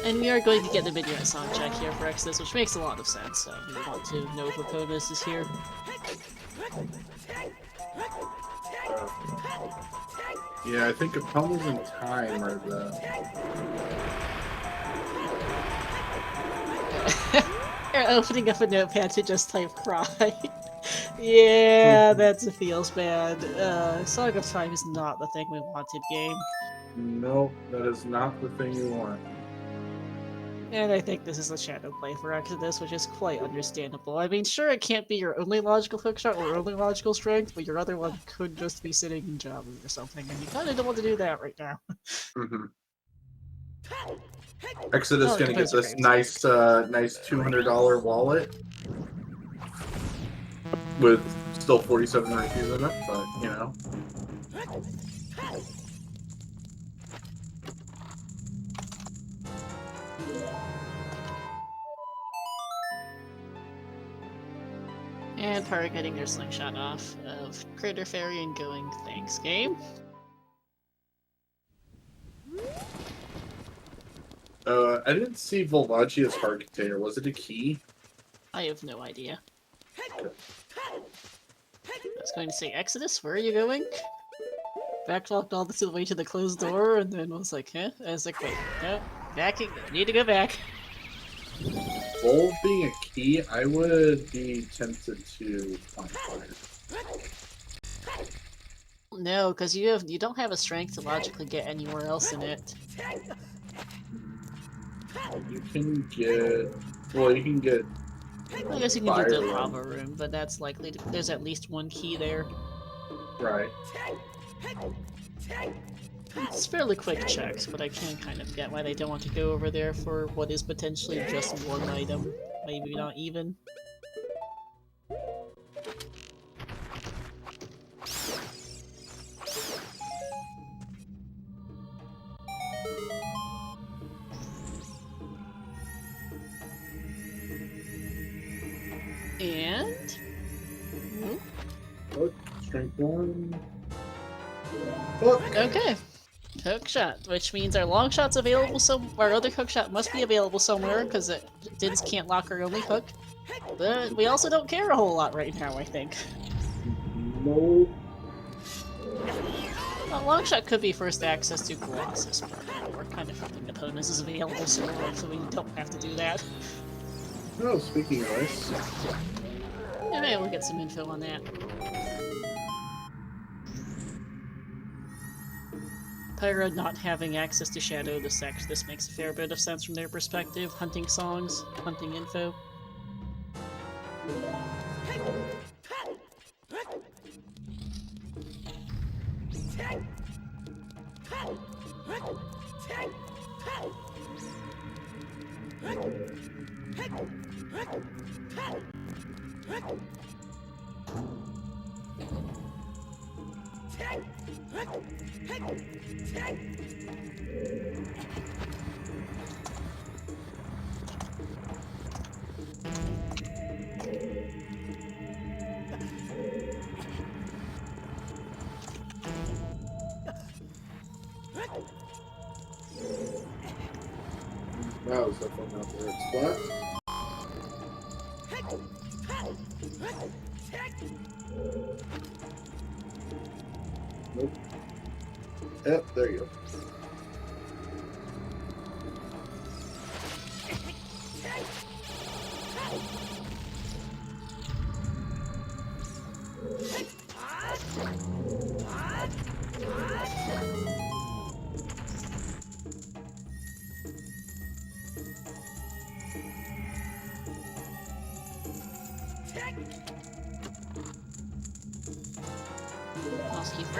And we are going to get the video song check here for Exodus, which makes a lot of sense. So we want to know if Raponis is here. Yeah, I think Apollo's in time or the. You're opening up a notepad to just type cry. Yeah, that's a feels bad. Song of Time is not the thing we wanted, game. No, that is not the thing you want. And I think this is a shadow play for Exodus, which is quite understandable. I mean, sure, it can't be your only logical hookshot or only logical strength, but your other one could just be sitting in Javu or something, and you kind of don't want to do that right now. Mm-hmm. Exodus Oh, gonna get this Composer nice $200 wallet with still 47 rupees in it, but you know. And Pyra getting their slingshot off of Crater Fairy and going, thanks, game. I didn't see Volvagia's heart container. Was it a key? I have no idea. I was going to say, Exodus, where are you going? Backlocked all the way to the closed door, and then was like, huh? I was like, wait, no, backing, need to go back. Vol being a key, I would be tempted to find fire. No, because you don't have a strength to logically get anywhere else in it. You can get, well, you can get. I guess you can do the lava room, but that's likely to, there's at least one key there. Right. It's fairly quick checks, but I can kind of get why they don't want to go over there for what is potentially just one item. Maybe not even. And... Look, strength 1. Look. Okay. Hook shot, which means our long shot's available our other hook shot must be available somewhere, because Dins can't lock our only hook. But we also don't care a whole lot right now, I think. No. Well, long shot could be first access to Colossus, but we're kind of hoping opponents is available so we don't have to do that. No, speaking of ice. Yeah, maybe we'll get some info on that. Pyra not having access to Shadow, this makes a fair bit of sense from their perspective. Hunting songs, hunting info. Wow, is that one not the right spot? Nope. Yep, there you go.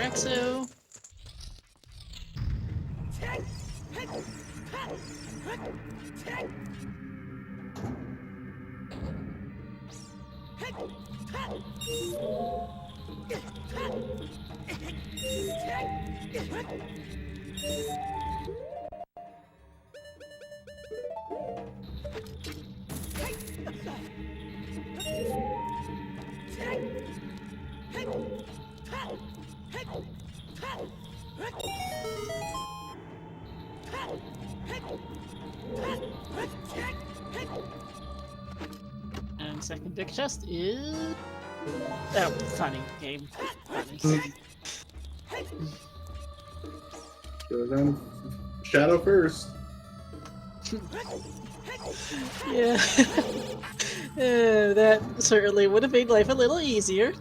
Exo. And second big chest is... Oh, funny game. Funny. Go down. Shadow first. Yeah. That certainly would have made life a little easier.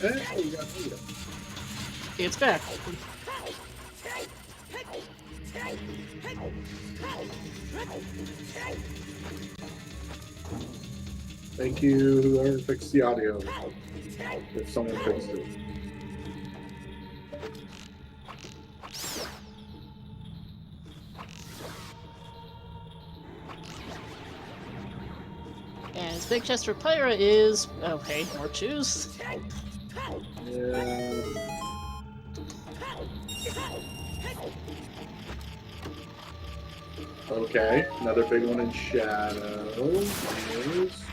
Hey, you got me. It's back. Thank you, whoever fixed the audio. If someone fixed it. And his big chest for Pyra is... Okay, more choose. Yeah. Okay, another big one in shadow. Is...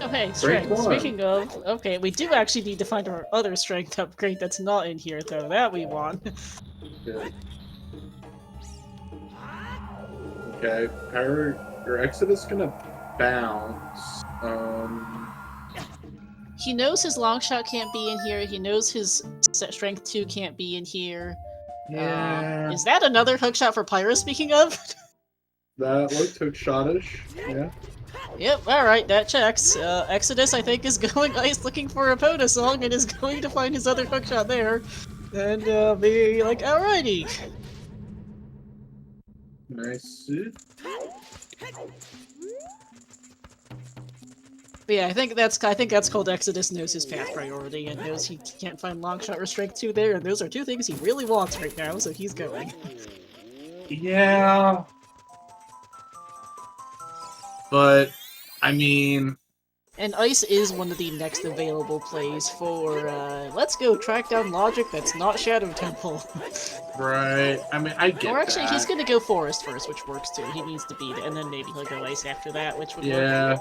Okay, Strength strength. one. Speaking of, okay, we do actually need to find our other strength upgrade that's not in here, though. That we want. Yeah. Okay, Pyra, your Exodus gonna bounce. He knows his long shot can't be in here. He knows his strength 2 can't be in here. Yeah. Is that another hook shot for Pyra, speaking of? That looked hook shot-ish. Yeah. Yep, alright, that checks. Exodus, I think, is going ice looking for a POTA song and is going to find his other hookshot there. And be like, alrighty. Nice. But yeah, I think that's called Exodus knows his path priority and knows he can't find Longshot or Strike 2 there, and those are two things he really wants right now, so he's going. Yeah. But, I mean... And Ice is one of the next available plays for, let's go track down logic that's not Shadow Temple. Right. I mean, I get Or actually, that. he's gonna go Forest first, which works too. He needs to beat it, and then maybe he'll go Ice after that, which would work. Yeah.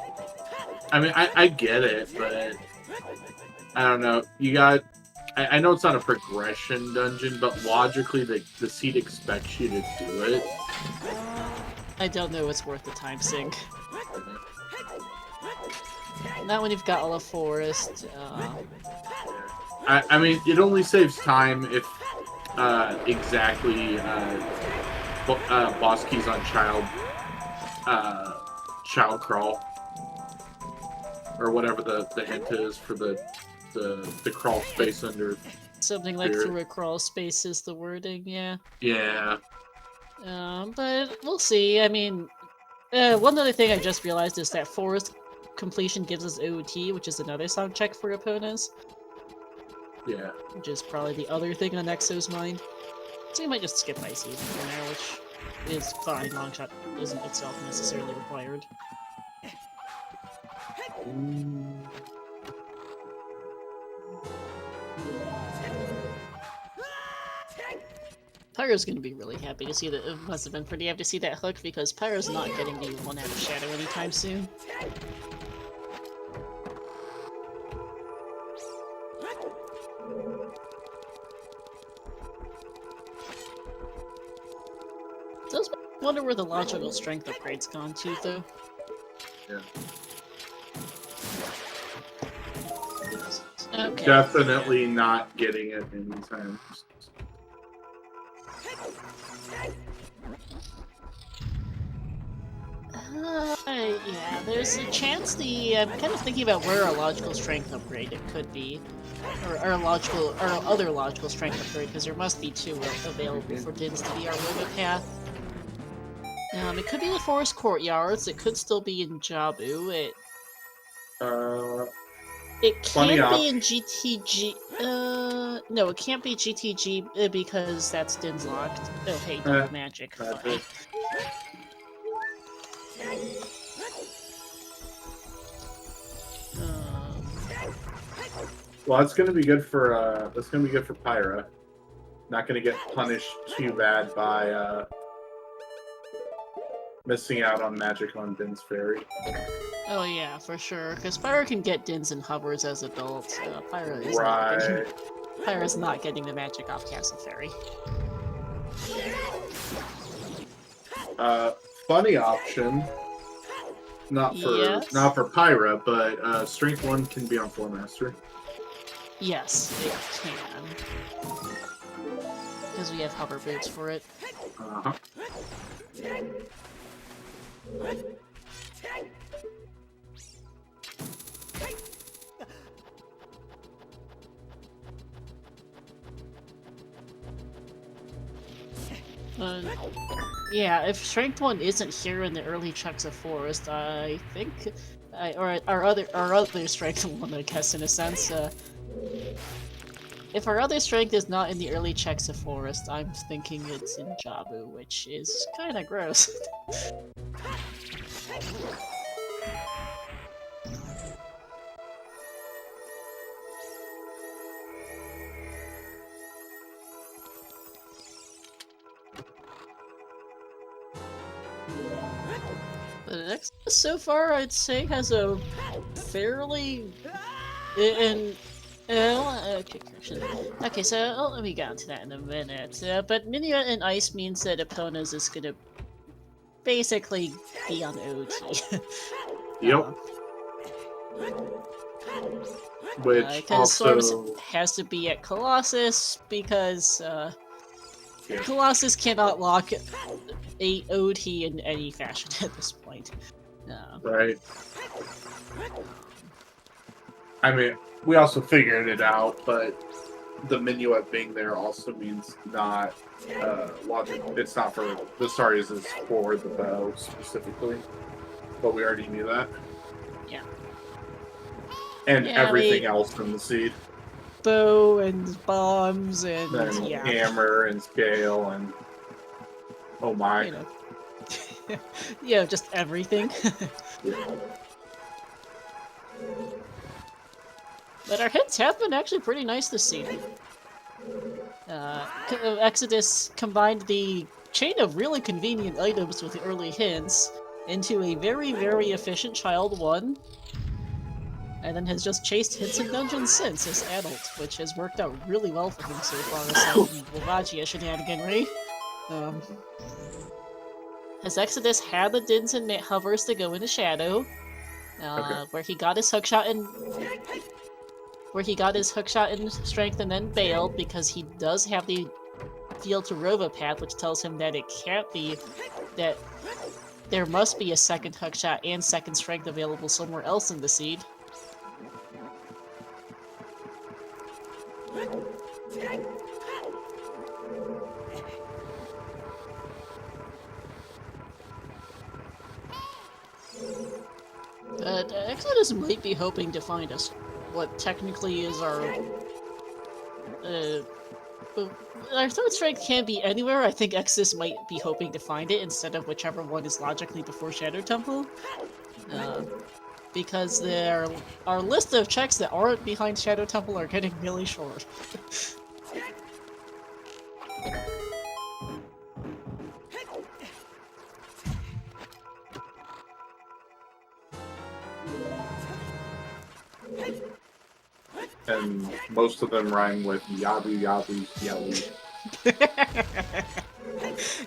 I mean, I get it, but... I don't know. You got... I know it's not a progression dungeon, but logically, the seed expects you to do it. I don't know it's worth the time sink. Not when you've got all the forest. I mean, it only saves time if exactly boss keys on child crawl, or whatever the hint is for the crawl space under. Something like through a crawl space is the wording, yeah. Yeah. But we'll see. I mean, one other thing I just realized is that forest completion gives us OOT, which is another song check for opponents. Yeah. Which is probably the other thing on Exo's mind. So you might just skip Ice even for now, which is fine. Longshot isn't itself necessarily required. Pyro's gonna be really happy to see that. It must have been pretty happy to see that hook because Pyro's not getting the one out of Shadow anytime soon. Does wonder where the logical strength upgrade's gone to, though. Yeah. Okay. Definitely not getting it anytime. Yeah, there's a chance I'm kind of thinking about where a logical strength upgrade it could be. Or other logical strength upgrade, because there must be two available for Dins to be our Robo Path. It could be the Forest Courtyards, it could still be in Jabu, it can be in GTG, no, it can't be GTG because that's Din's locked. Oh hey, double magic, fine. Well, that's gonna be good for Pyra. Not gonna get punished too bad by missing out on magic on Din's Fairy. Oh yeah, for sure, because Pyra can get Dins and hovers as adults. Pyra is Pyra's not getting the magic off Castle Fairy. Funny option. Not for Pyra, but Strength 1 can be on Floor Master. Yes, it can. Because we have hover boots for it. Uh-huh. Yeah, if Strength 1 isn't here in the early checks of Forest, I think... or our other Strength 1, I guess, in a sense, if our other strength is not in the early checks of Forest, I'm thinking it's in Jabu, which is kinda gross. The next so far, I'd say, has a fairly... okay, correction. Okay, so let me get onto that in a minute. But Minuet and Ice means that Epona's is gonna basically be on OT. Yep. Which also Storms has to be at Colossus because Colossus cannot lock a OT in any fashion at this point. Right. I mean, we also figured it out, but the Minuet being there also means not logical. It's not for the stars, is for the bow specifically. But we already knew that. Yeah. And everything else in the seed. Bow and bombs and hammer and scale and oh my. You know. Yeah, just everything. But our hits have been actually pretty nice this season. Exodus combined the chain of really convenient items with the early hints into a very, very efficient Child 1, and then has just chased hits in dungeons since as adult, which has worked out really well for him so far as Wavagia shenaniganry. Has Exodus had the Dins and hovers to go into Shadow, where he got his hookshot in strength and then bailed because he does have the field to Robo Path, which tells him that it can't be that there must be a second hookshot and second strength available somewhere else in the seed. But Exodus might be hoping to find us what technically is our third strength can't be anywhere. I think Exodus might be hoping to find it instead of whichever one is logically before Shadow Temple. Because our list of checks that aren't behind Shadow Temple are getting really short. And most of them rhyme with yabu, yabu, yabu.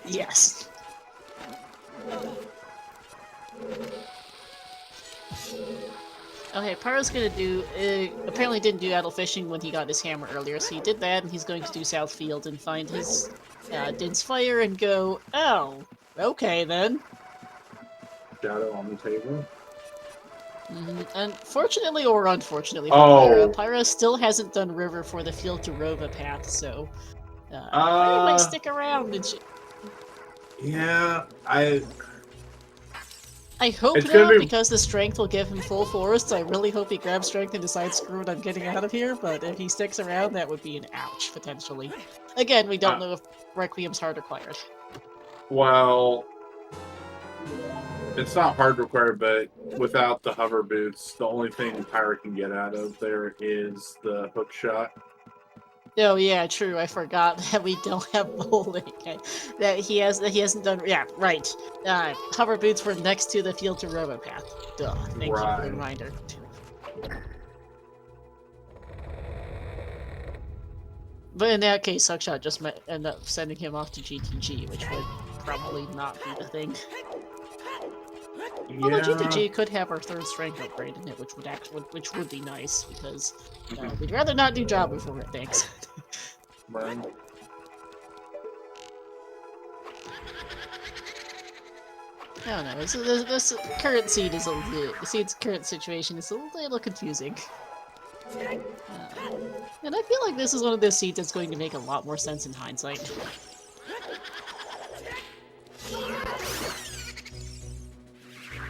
Yes. Okay, Pyro's gonna do. Apparently, didn't do idle fishing when he got his hammer earlier, so he did that, and he's going to do Southfield and find his Din's Fire and go. Oh, okay then. Shadow on the table. Unfortunately or unfortunately for Oh. Pyra still hasn't done River for the Field to Rova path, so Pyra might stick around. And yeah, I hope It's now, gonna be- because the strength will give him full forest, I really hope he grabs strength and decides, screw it, I'm getting out of here, but if he sticks around, that would be an ouch, potentially. Again, we don't know if Requiem's hard required. Well, it's not hard required, but without the hover boots, the only thing Pyra can get out of there is the hook shot. Oh yeah, true. I forgot that we don't have bowling. That he hasn't done. Yeah, right. Hover boots were next to the Field to Rova path. Duh. Thank you for the reminder. But in that case, Suckshot just might end up sending him off to GTG, which would probably not be the thing. Yeah. Although GTG could have our third strength upgrade in it, which would be nice, because we'd rather not do job before it, thanks. Right. I don't know. This current seed is the seed's current situation is a little confusing. And I feel like this is one of those seeds that's going to make a lot more sense in hindsight.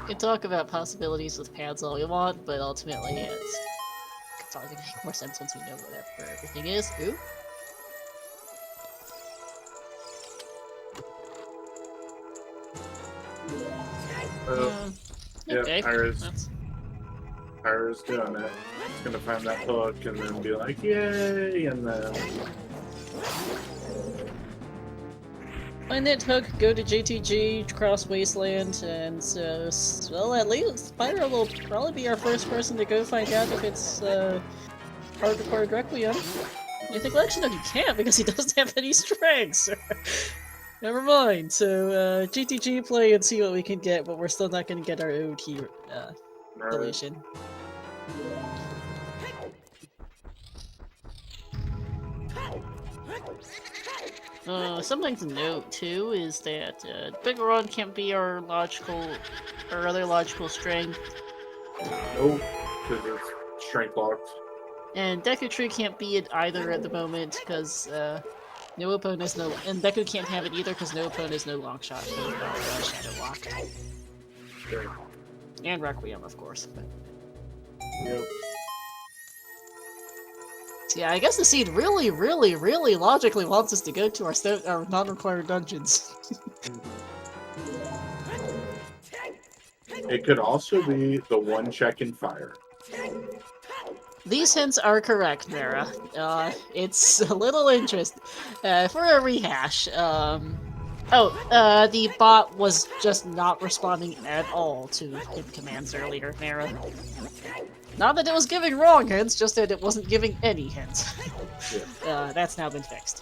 We can talk about possibilities with pads all we want, but ultimately it's all going to make more sense once we know where everything is. Ooh. Okay. Pyra's doing it. He's gonna find that hook and then be like, yay, and then... Find that hook, go to JTG, cross Wasteland, and well, at least Pyra will probably be our first person to go find out if it's hard required Requiem. You think, well, actually, no, he can't because he doesn't have any strengths. Never mind. So GTG play and see what we can get, but we're still not going to get our OOT solution. Something to note too is that Bigoron can't be our other logical strength. Nope, because it's strength locked. And Deku Tree can't be it either at the moment because no opponent is no, and Deku can't have it either because no opponent is no long shot. Shadow Lock. Sure. And Requiem, of course. But... Yep. Yeah, I guess the seed really logically wants us to go to our non-required dungeons. It could also be the one check in fire. These hints are correct, Mara. It's a little interesting. For a rehash, the bot was just not responding at all to hit commands earlier, Mara. Not that it was giving wrong hints, just that it wasn't giving any hints. Yeah. That's now been fixed.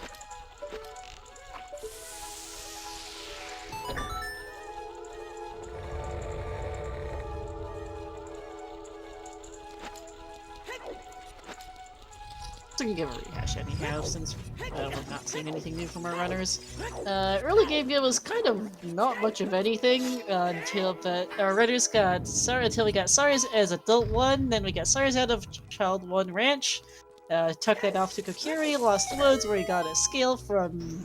So we can give a rehash anyhow, since we're not seeing anything new from our runners. Early game gave us kind of not much of anything until our runners got until we got Sari's as Adult 1, then we got Sari's out of Child 1 Ranch. Took that off to Kokiri, Lost Woods, where we got a scale from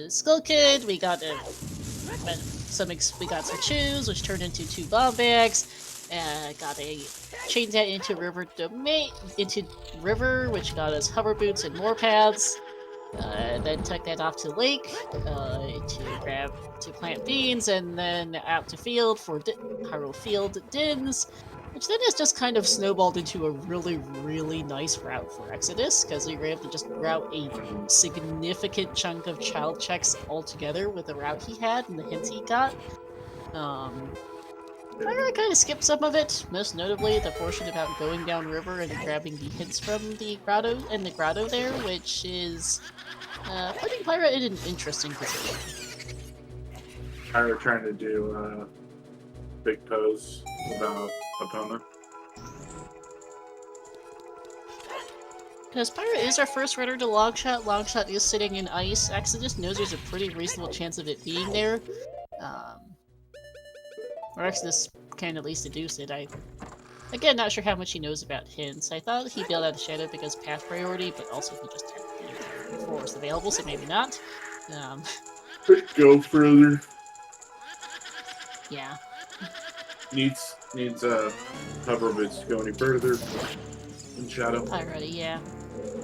Skull Kid. We got some chews, which turned into 2 bomb bags. Changed that into River, which got us hover boots and more paths. Then took that off to Lake to plant beans, and then out to Field for Hyrule Field Dins, which then has just kind of snowballed into a really nice route for Exodus, because we were able to just route a significant chunk of child checks altogether with the route he had and the hints he got. I kind of skipped some of it, most notably the portion about going down river and grabbing the hints from the grotto there, which is putting Pyra in an interesting position. Pyra trying to do big pose without opponent. Because Pyra is our first runner to Longshot. Longshot is sitting in ice. Exodus knows there's a pretty reasonable chance of it being there. Or Exodus can at least deduce it. Again, not sure how much he knows about hints. I thought he bailed out of Shadow because path priority, but also he just had the before was available, so maybe not. Go further. Yeah. Needs hover bits to go any further in Shadow. Pyra, yeah.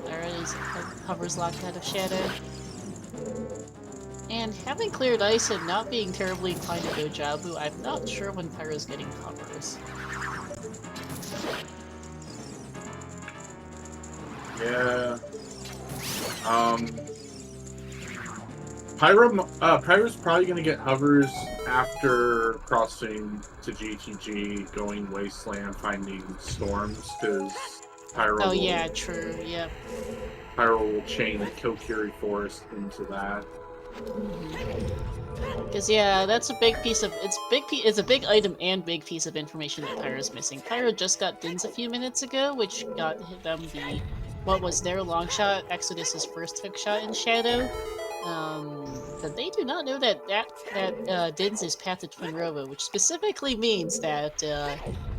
Pyra hovers locked out of Shadow. And having cleared ice and not being terribly inclined to go Jabu, I'm not sure when Pyra's getting hovers. Yeah. Pyra's probably gonna get hovers after crossing to GTG, going Wasteland, finding storms, because Pyra Oh will, yeah, true, yep. Pyra will chain the Kokiri Forest into that. Because yeah, that's a big piece of it's a big item and big piece of information that Pyra's missing. Pyra just got Dins a few minutes ago, which got them what was their long shot, Exodus's first hook shot in Shadow. But they do not know that Dins is path to Twin Robo, which specifically means that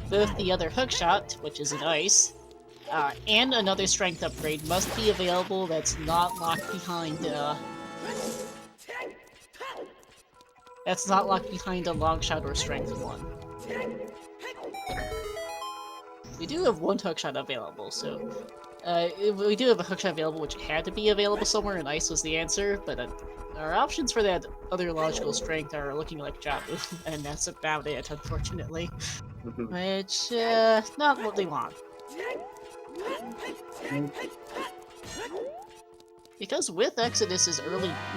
both the other hook shot, which is an ice, and another strength upgrade must be available that's not locked behind a long shot or strength 1. We do have one hookshot available, so we do have a hookshot available, which had to be available somewhere, and ice was the answer. But our options for that other logical strength are looking like Jabu, and that's about it, unfortunately. Which not what they want. Because with Exodus's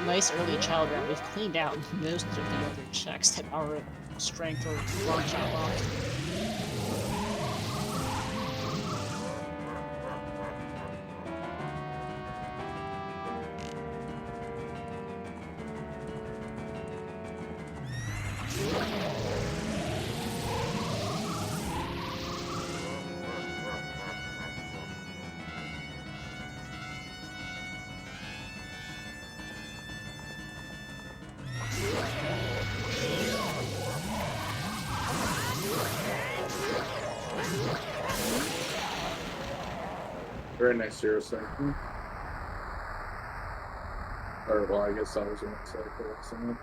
nice early child round, we've cleaned out most of the other checks that are strength or long shot locked. Very nice zero thing. Or, well, I guess I was going to say something.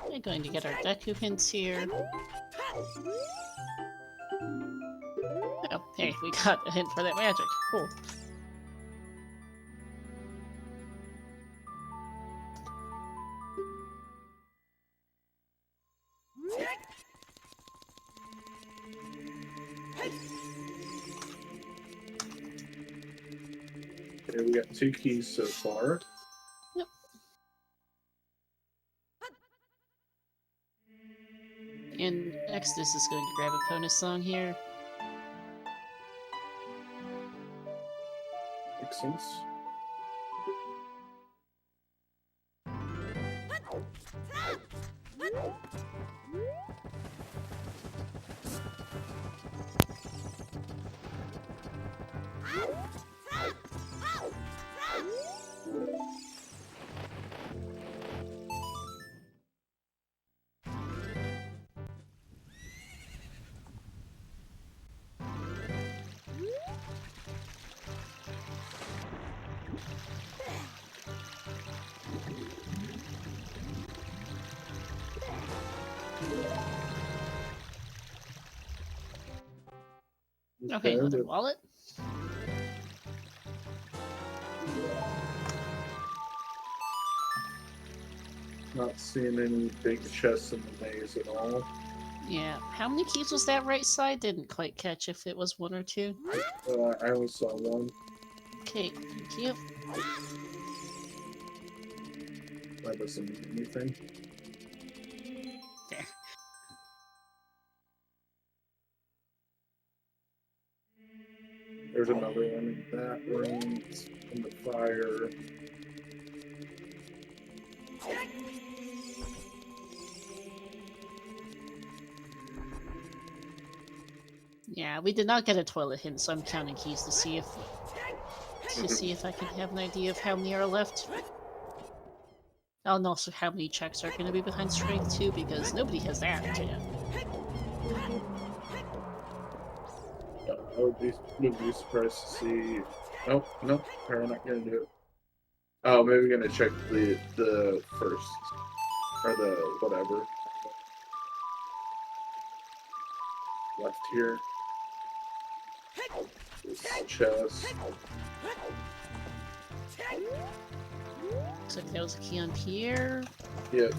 We're going to get our Deku hints here. Oh, hey, we got a hint for that magic. Cool. Okay, we got 2 keys so far. Yep. And Exodus is going to grab a bonus song here. Makes sense. Okay, another wallet. Not seeing any big chests in the maze at all. Yeah, how many keys was that right side? Didn't quite catch if it was 1 or 2. I only saw 1. Okay, thank you. That doesn't mean anything. There. There's another one in that room. It's in the fire. Yeah, we did not get a toilet hint, so I'm counting keys to see if I can have an idea of how many are left. Oh, and also how many checks are going to be behind strength too, because nobody has that yet. I would be surprised to see. Nope, nope. We're not gonna do it. Oh, maybe we're gonna check the first or the whatever left here. This chest. Looks like there was a key on Pierre. Yep.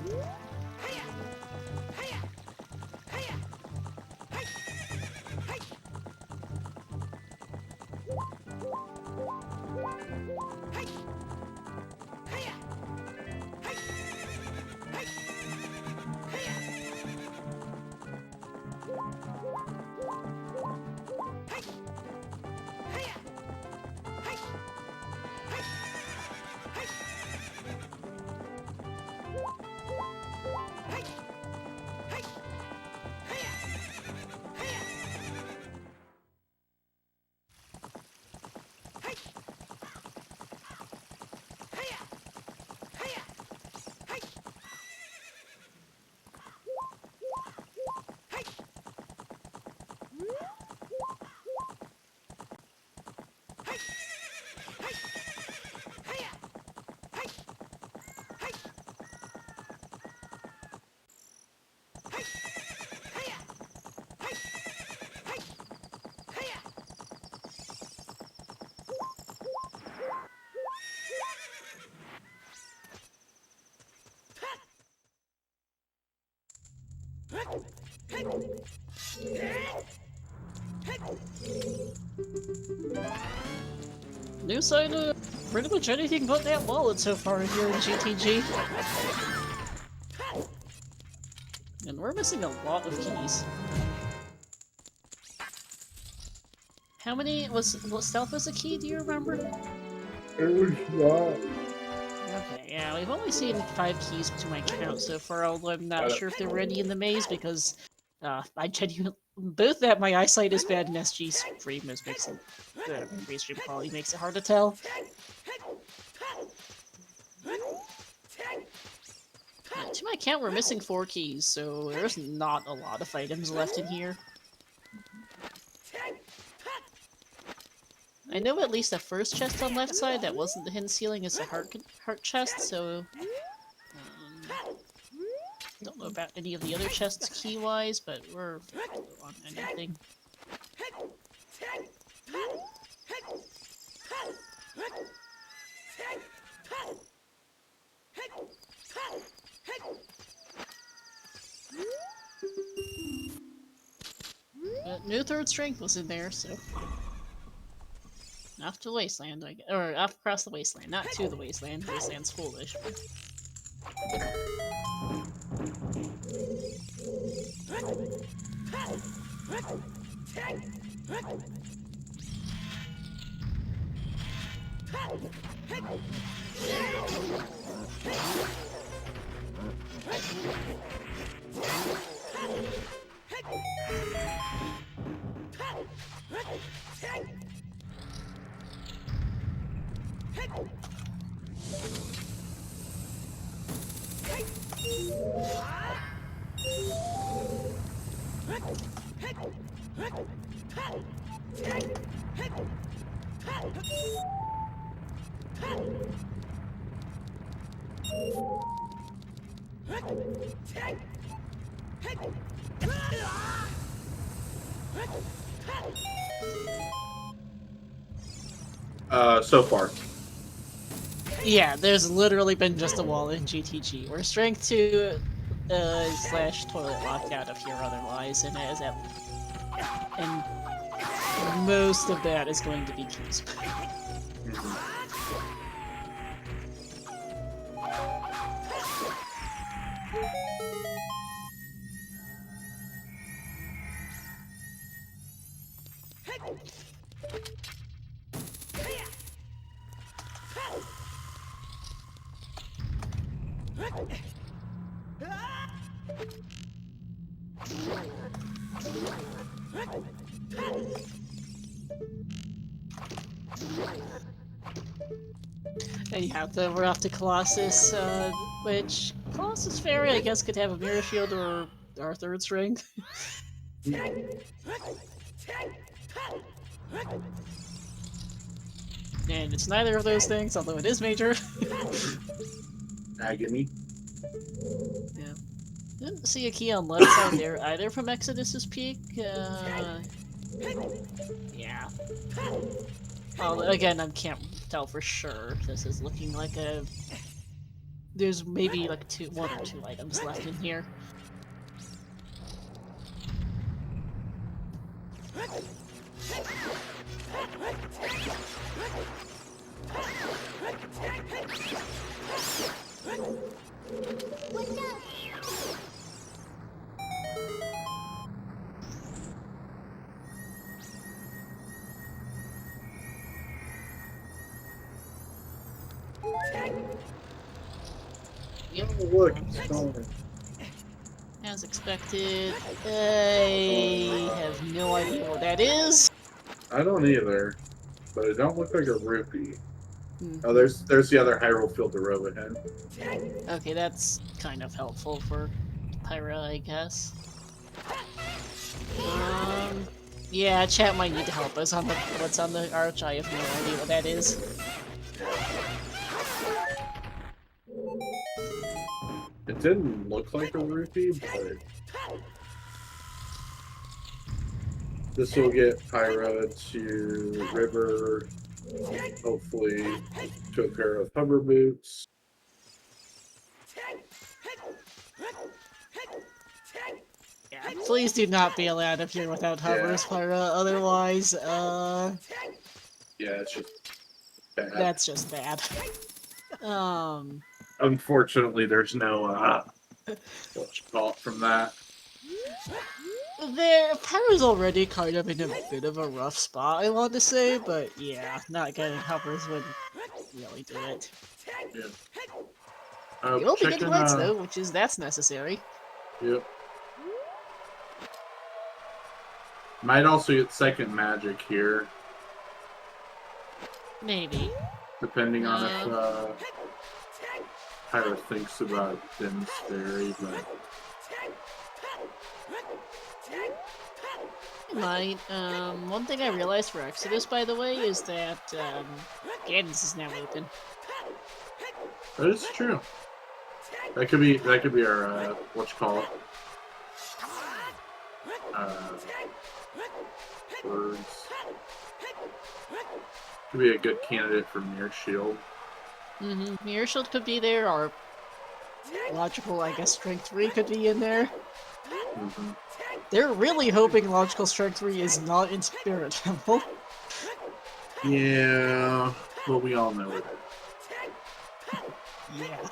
New side of pretty much anything but that wallet so far here in GTG. And we're missing a lot of keys. How many was stealth was a key, do you remember? It was not. Okay, yeah, we've only seen 5 keys to my count so far, although I'm not sure if there were any in the maze because I genuinely both that my eyesight is bad and SG stream is mixing restream quality makes it hard to tell. To my count, we're missing 4 keys, so there's not a lot of items left in here. I know at least the first chest on left side that wasn't the hidden ceiling is a heart chest, so don't know about any of the other chests key-wise, but we're on anything. New third strength was in there, so off to the wasteland, or off across the wasteland, not to the wasteland. The wasteland's foolish. So far. Yeah, there's literally been just a wall in GTG. We're strength 2 slash toilet locked out of here otherwise, and most of that is going to be keys. And yeah, then we're off to Colossus, which Colossus Fairy, I guess, could have a mirror shield or our third string. And it's neither of those things, although it is major. Agony. Yeah. Didn't see a key on left side there either from Exodus's Peak. Yeah. Well, again, I can't tell for sure. This is looking like a... There's maybe like one or two items left in here. You know, look, it's going. As expected, I have no idea what that is. I don't either, but it don't look like a rupee. Hmm. Oh, there's the other Hyrule Field to row ahead. Okay, that's kind of helpful for Pyra, I guess. Yeah, chat might need to help us on what's on the arch. I have no idea what that is. It didn't look like a rupee, but this will get Pyra to River, hopefully to a pair of hover boots. Yeah, please do not bail out of here without hovers, Pyra. Otherwise, yeah, it's just bad. That's just bad. Unfortunately, there's no what you call it from that. Pyra's already kind of in a bit of a rough spot, I want to say, but yeah, not getting hovers would really do it. Yeah. You will be getting lights though, that's necessary. Yep. Might also get second magic here. Maybe. Depending on if Pyra thinks about Dim's Fairy, but Might. One thing I realized for Exodus, by the way, is that Guidance is now open. that is true. That could be our what you call it. Words. Could be a good candidate for Mirror Shield. Mirror Shield could be there, or logical, I guess, Strength 3 could be in there. They're really hoping logical Strength 3 is not in Spirit Temple. Yeah, but we all know it. Yeah.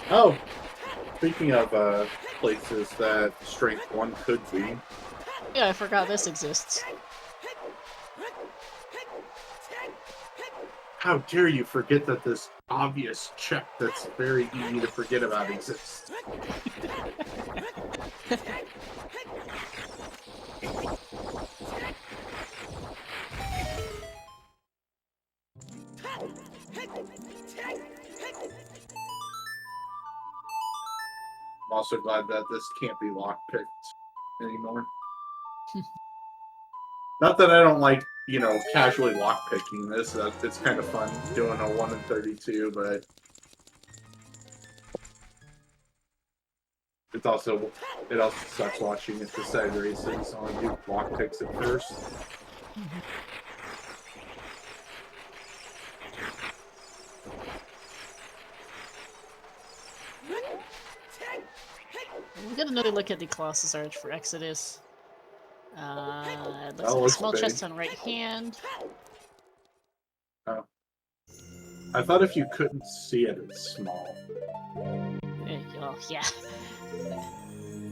Oh, speaking of places that Strength 1 could be. Yeah, I forgot this exists. How dare you forget that this obvious check that's very easy to forget about exists? I'm also glad that this can't be lockpicked anymore. Not that I don't like, casually lockpicking this. It's kind of fun doing a 1 in 32, but it also sucks watching it decide races, so I do lockpicks at first. We'll get another look at the Colossus Arch for Exodus. Looks like a looks small big. chest on right hand. Oh. I thought if you couldn't see it, it's small. Oh, yeah.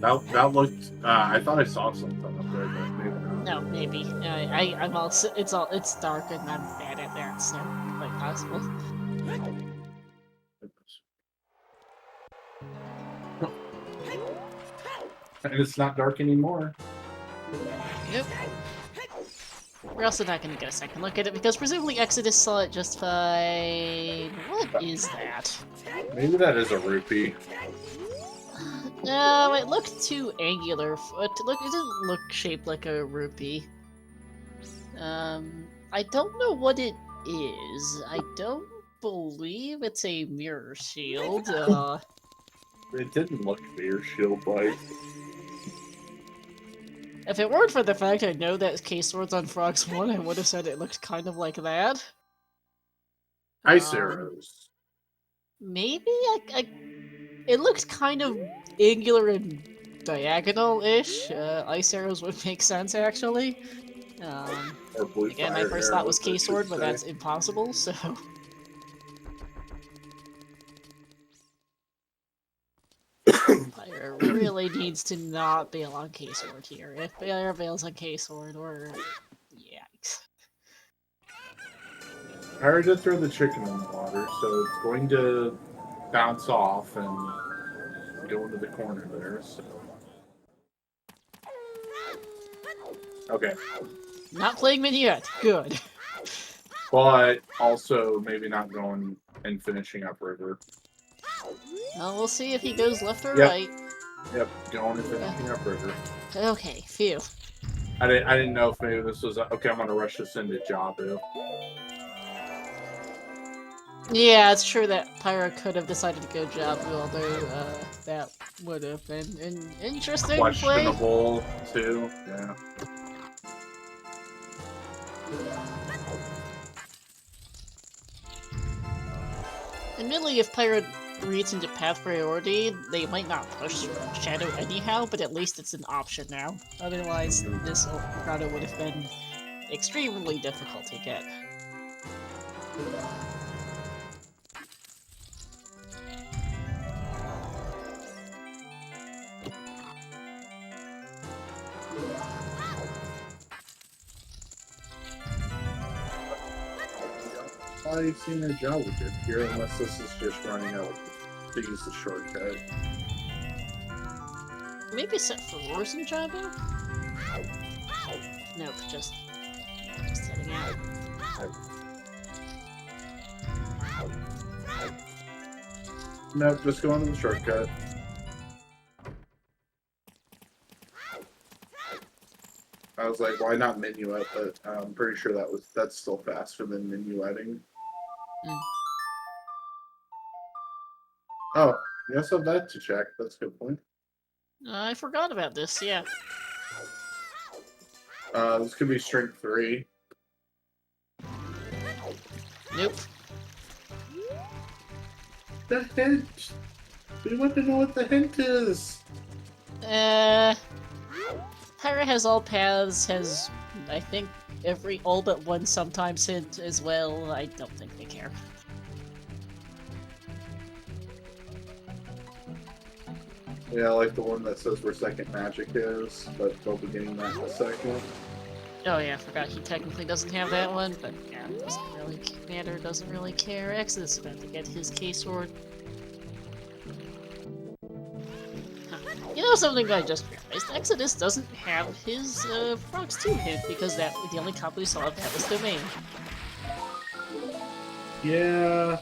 That looked. I thought I saw something up there, but maybe not. No, maybe. I'm also. It's dark and I'm bad at that, so quite possible. And it's not dark anymore. Yep. We're also not going to get a second look at it because presumably Exodus saw it just fine. What is that? Maybe that is a rupee. No, it looked too angular. It didn't look shaped like a rupee. I don't know what it is. I don't believe it's a mirror shield. It didn't look mirror shield-like. If it weren't for the fact I know that case swords on Frogs 1, I would have said it looked kind of like that. Ice arrows. Maybe it looked kind of angular and diagonal-ish. Ice arrows would make sense, actually. Or blue Again, my fire first thought was arrows, I case sword, should but say. that's impossible, so... Pyra really needs to not bail on case sword here. If Pyra bails on case sword, or... Yikes. Pyra did throw the chicken in the water, so it's going to bounce off and go into the corner there, so... Okay. Not playing minuet. Good. But also maybe not going and finishing up river. Well, we'll see if he goes left or Yep. right. Yep, going and finishing up river. Okay, phew. I didn't know if maybe this was okay. I'm gonna rush this into Jabu. Yeah, it's true that Pyra could have decided to go Jabu, although that would have been an interesting play. Questionable too. Yeah. Admittedly, if Pyra reads into path priority, they might not push Shadow anyhow, but at least it's an option now. Otherwise, this Grotto would have been extremely difficult to get. I've seen a Jabu dip here, unless this is just running out to use the shortcut. Maybe set for Roars and Jabu? Nope, just heading out. Nope, just going to the shortcut. I was like, why not minuet? But I'm pretty sure that's still faster than minuetting. Mm. Oh, you also have that to check. That's a good point. I forgot about this, yeah. This could be strength 3. Nope. The hint! We want to know what the hint is! Pyra has all paths, has, I think, all but one sometimes hint as well. I don't think they care. Yeah, I like the one that says where second magic is, but they'll be getting that in a second. Oh yeah, I forgot he technically doesn't have that one, but yeah, it doesn't really matter, doesn't really care. Exodus is about to get his K-Sword. Huh. You know something I just realized? Exodus doesn't have his Frogs 2 hint, because the only copy we saw of that was Domain. Yeah.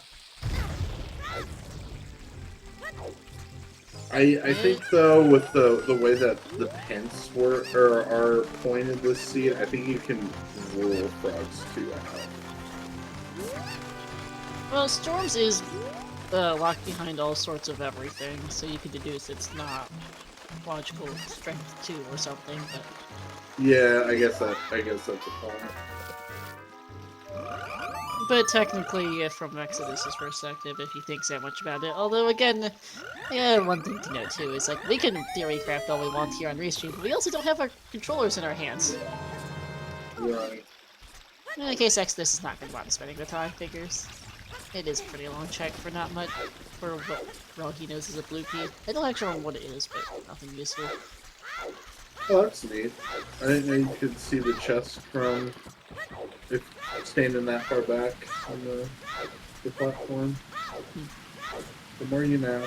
I think though with the way that the hints are pointed this seed, I think you can rule Frogs 2 out. Well, Storms is locked behind all sorts of everything, so you could deduce it's not logical strength 2 or something, but... Yeah, I guess that's a point. But technically, from Exodus's perspective, if he thinks that much about it, although again, yeah, one thing to note too is, like, we can theory craft all we want here on Restream, but we also don't have our controllers in our hands. Right. In any case, Exodus is not going to bother spending the time, figures. It is a pretty long check for not much, for what all he knows is a blue key. I don't actually know what it is, but nothing useful. Oh, that's neat. I didn't know you could see the chest from standing that far back on the platform. The more you know.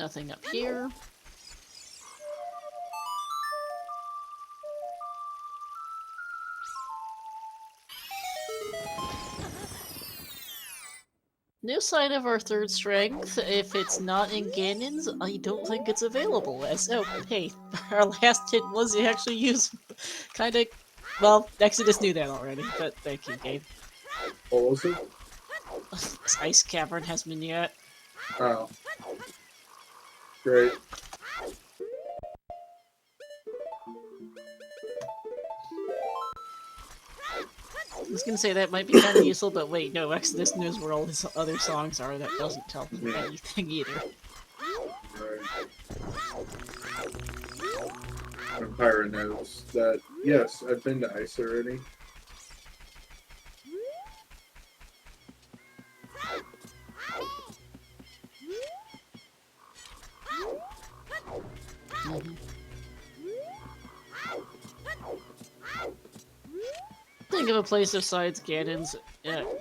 Nothing up here. No sign of our third strength. If it's not in Ganon's, I don't think it's available. As oh, hey, our last hit was actually used. Kinda. Well, Exodus knew that already, but thank you, Gabe. What was it? This ice cavern has been yet. Oh. Great. I was gonna say that might be kind of useful, but wait, no, Exodus knows where all his other songs are. That doesn't tell him anything either. Right. And Pyra knows that, yes, I've been to ice already. Think of a place besides Ganon's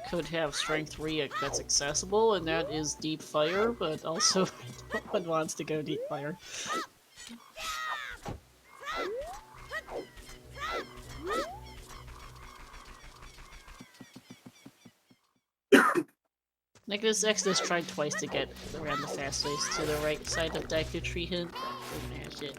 could have strength 3 that's accessible, and that is Deep Fire, but also no one wants to go Deep Fire. Like this Exodus tried twice to get around the fast ways to the right side of Daiku Tree Hint, but couldn't manage it.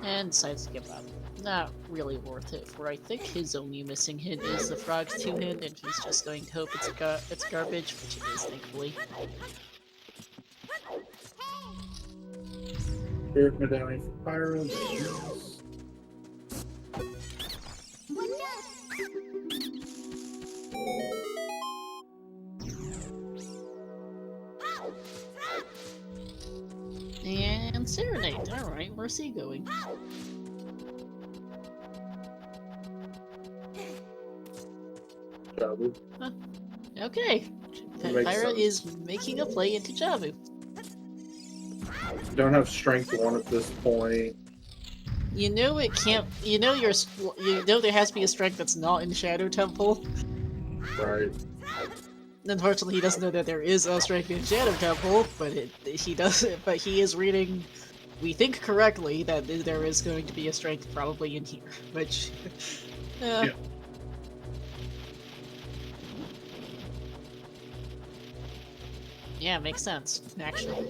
And decides to give up. Not really worth it, for I think his only missing hint is the Frog's 2 hint, and he's just going to hope it's garbage, which it is, thankfully. Spirit medallion for Pyra. And Serenade. Alright, where's he going? Jabu. Huh. Okay. Makes Pyra sense. is making a play into Jabu. Don't have strength 1 at this point. You know it can't. You know there has to be a strength that's not in Shadow Temple. Right. Unfortunately, he doesn't know that there is a strength in Shadow Temple, but he does. But he is reading. We think correctly that there is going to be a strength probably in here, which. Yeah. Yeah, makes sense, actually.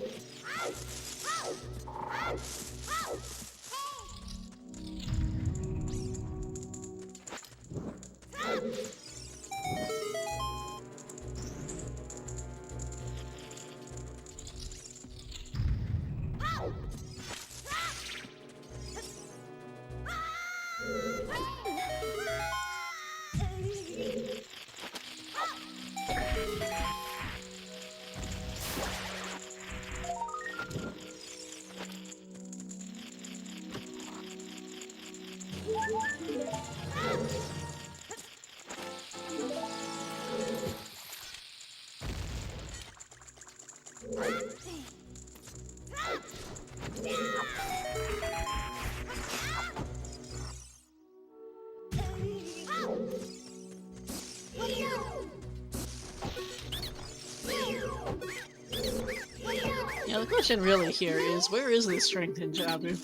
Yeah, the question really here is, where is the strength in Jabu?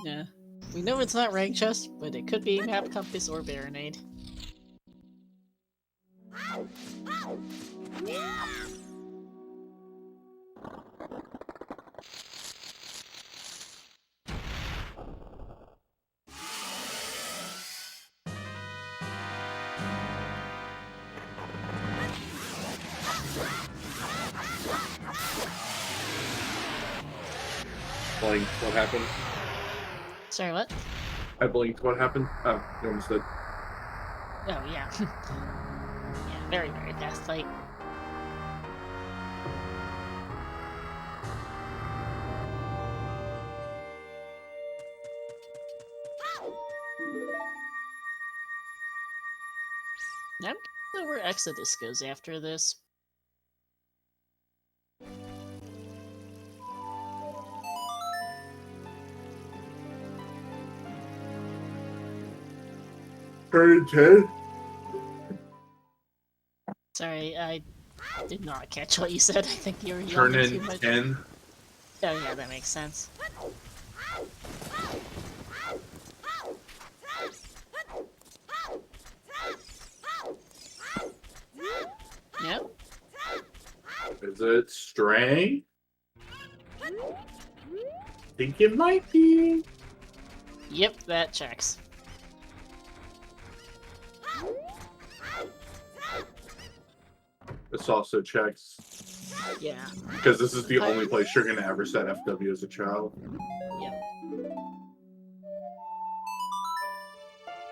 Yeah. We know it's not rank chest, but it could be map compass or Baronade. Blinked. What happened? Sorry, what? I blinked. What happened? Oh, you almost did. Oh, yeah. Yeah, very, very fast fight. I'm curious where Exodus goes after this. Turn 10? Sorry, I Did not catch what you said. I think you were Turn yelling too in much. 10. Oh yeah, that makes sense. Yep. Is it strength? Think it might be. Yep, that checks. This also checks. Yeah. Because this is the only place you're going to ever set FW as a child. Yep.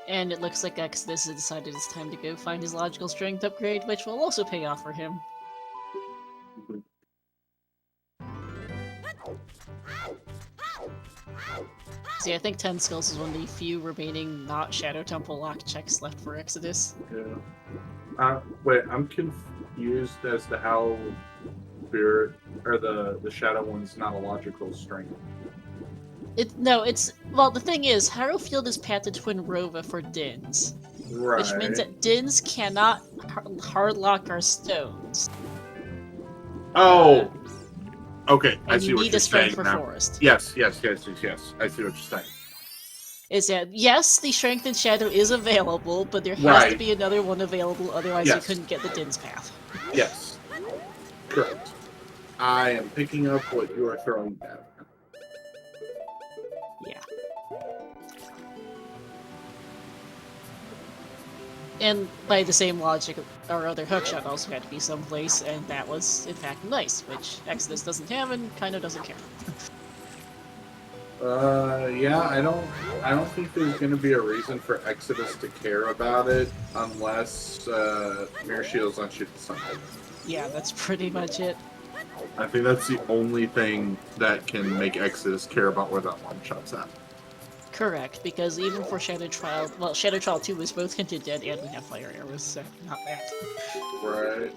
And it looks like Exodus has decided it's time to go find his logical strength upgrade, which will also pay off for him. See, I think 10 skills is one of the few remaining not Shadow Temple lock checks left for Exodus. Yeah. Wait, I'm confused as to how Spirit, or the Shadow one's not a logical strength. Well, the thing is, Harrowfield is path to Twin Rova for Dins. Right. Which means that Dins cannot hardlock our stones. Oh! Okay, I And see you what need you're a strength saying for now. Forest. Yes. I see what you're saying. Is that, yes, the Strength in Shadow is available, but there has to be another one available, otherwise you couldn't get the Dins path. Yes. Correct. I am picking up what you are throwing down. Yeah. And by the same logic, our other hookshot also had to be someplace, and that was, in fact, nice, which Exodus doesn't have and kind of doesn't care. Yeah, I don't think there's going to be a reason for Exodus to care about it unless Mirror Shield's on Shoot the Sun. Yeah, that's pretty much it. I think that's the only thing that can make Exodus care about where that one shot's at. Correct, because even for Shadow Trial, well, Shadow Trial 2 was both hinted dead and we have fire arrows, so not bad. Right.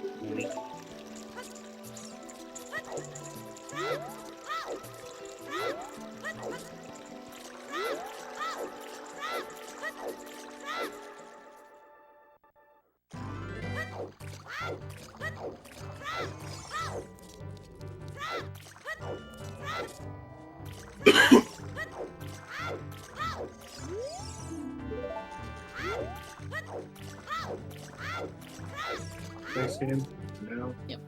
Thanks, game. No. Yep.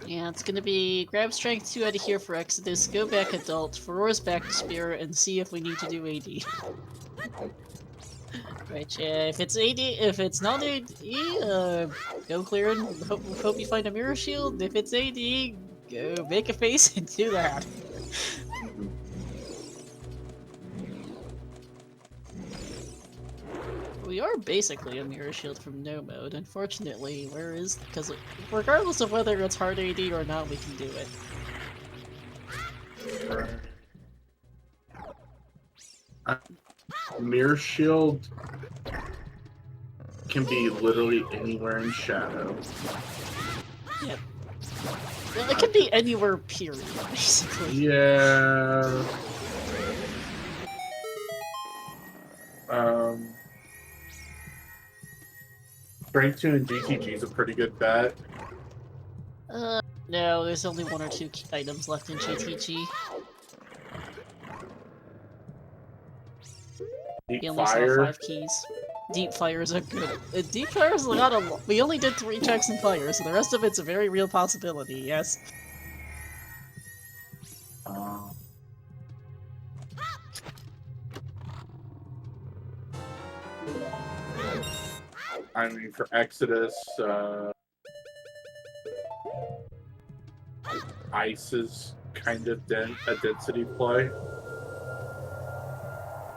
Yeah, it's gonna be grab strength 2 out of here for Exodus, go back adult, Ferora's back to Spirit, and see if we need to do AD. Which, if it's AD, if it's not AD, go clear and hope you find a mirror shield. If it's AD, go make a face and do that. We are basically a mirror shield from no mode. Unfortunately, because regardless of whether it's hard AD or not, we can do it. Mirror Shield can be literally anywhere in Shadow. Yeah. Well, it can be anywhere, period, basically. Yeah. Strength 2 and GTG is a pretty good bet. No, there's only 1 or 2 items left in GTG. Deep We only Fire. saw 5 keys. Deep Fire is a good... Deep Fire is not a... We only did 3 checks in Fire, so the rest of it's a very real possibility, yes. I mean, for Exodus, Ice is kind of a density play.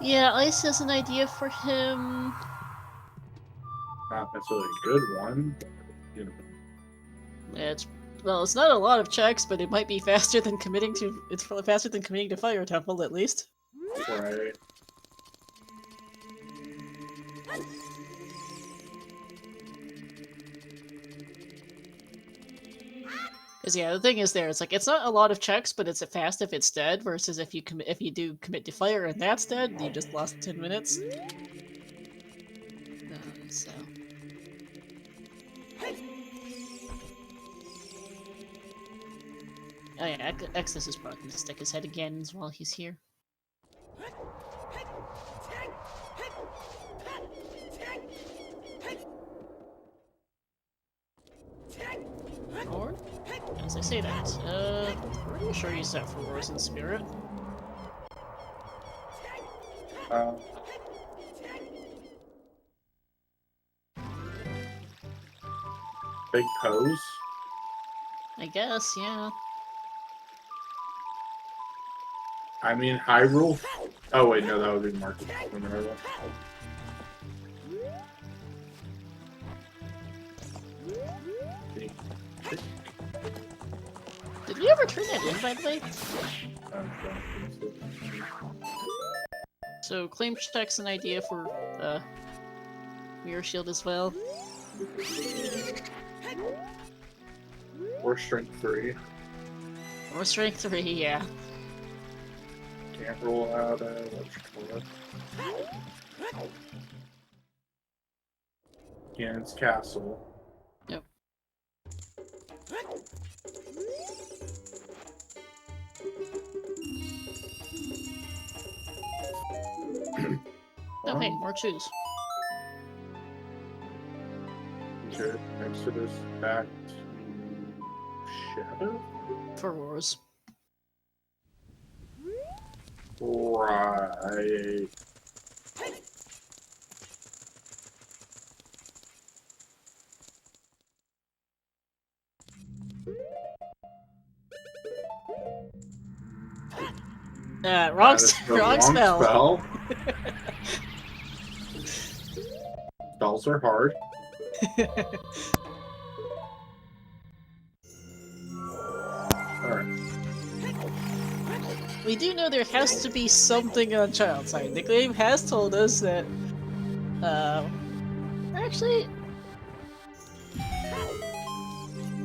Yeah, Ice is an idea for him. Not necessarily a good one. You know. It's not a lot of checks, but it might be faster than committing to. It's probably faster than committing to Fire Temple, at least. Right. Because yeah, the thing is, it's like it's not a lot of checks, but it's fast if it's dead. Versus if you do commit to fire and that's dead, you just lost 10 minutes. So. Oh yeah, Exodus is probably going to stick his head again while he's here. Or, as I say that, pretty sure he's set for Wars in Spirit. Big pose? I guess, yeah. I mean, Hyrule? Oh wait, no, that would be Market. Did we ever turn that in, by the way? So, claim check's an idea for, Mirror Shield as well. Or Strength 3. Or Strength 3, yeah. Can't roll out electrical. Yeah, it's Castle. Yep. Okay, more choose. Okay, Exodus back to Shadow? For Wars. Right. Wrong spell. Spells are hard. Alright. We do know there has to be something on child side. The game has told us that, actually,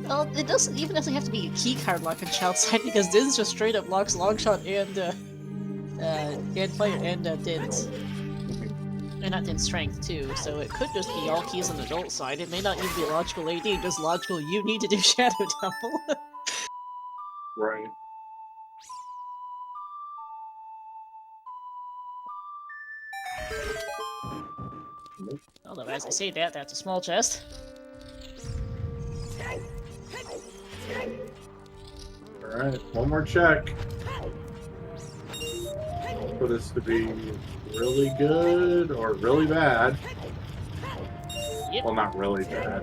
well, it doesn't even necessarily have to be a key card lock on child side because Din's just straight up locks Longshot and Fire and Din's. And not Din's Strength too, so it could just be all keys on the adult side. It may not even be logical AD, just logical you need to do Shadow Temple. Right. Although, as I say that, that's a small chest. Alright, one more check. For this to be really good or really bad. Yep. Well, not really bad,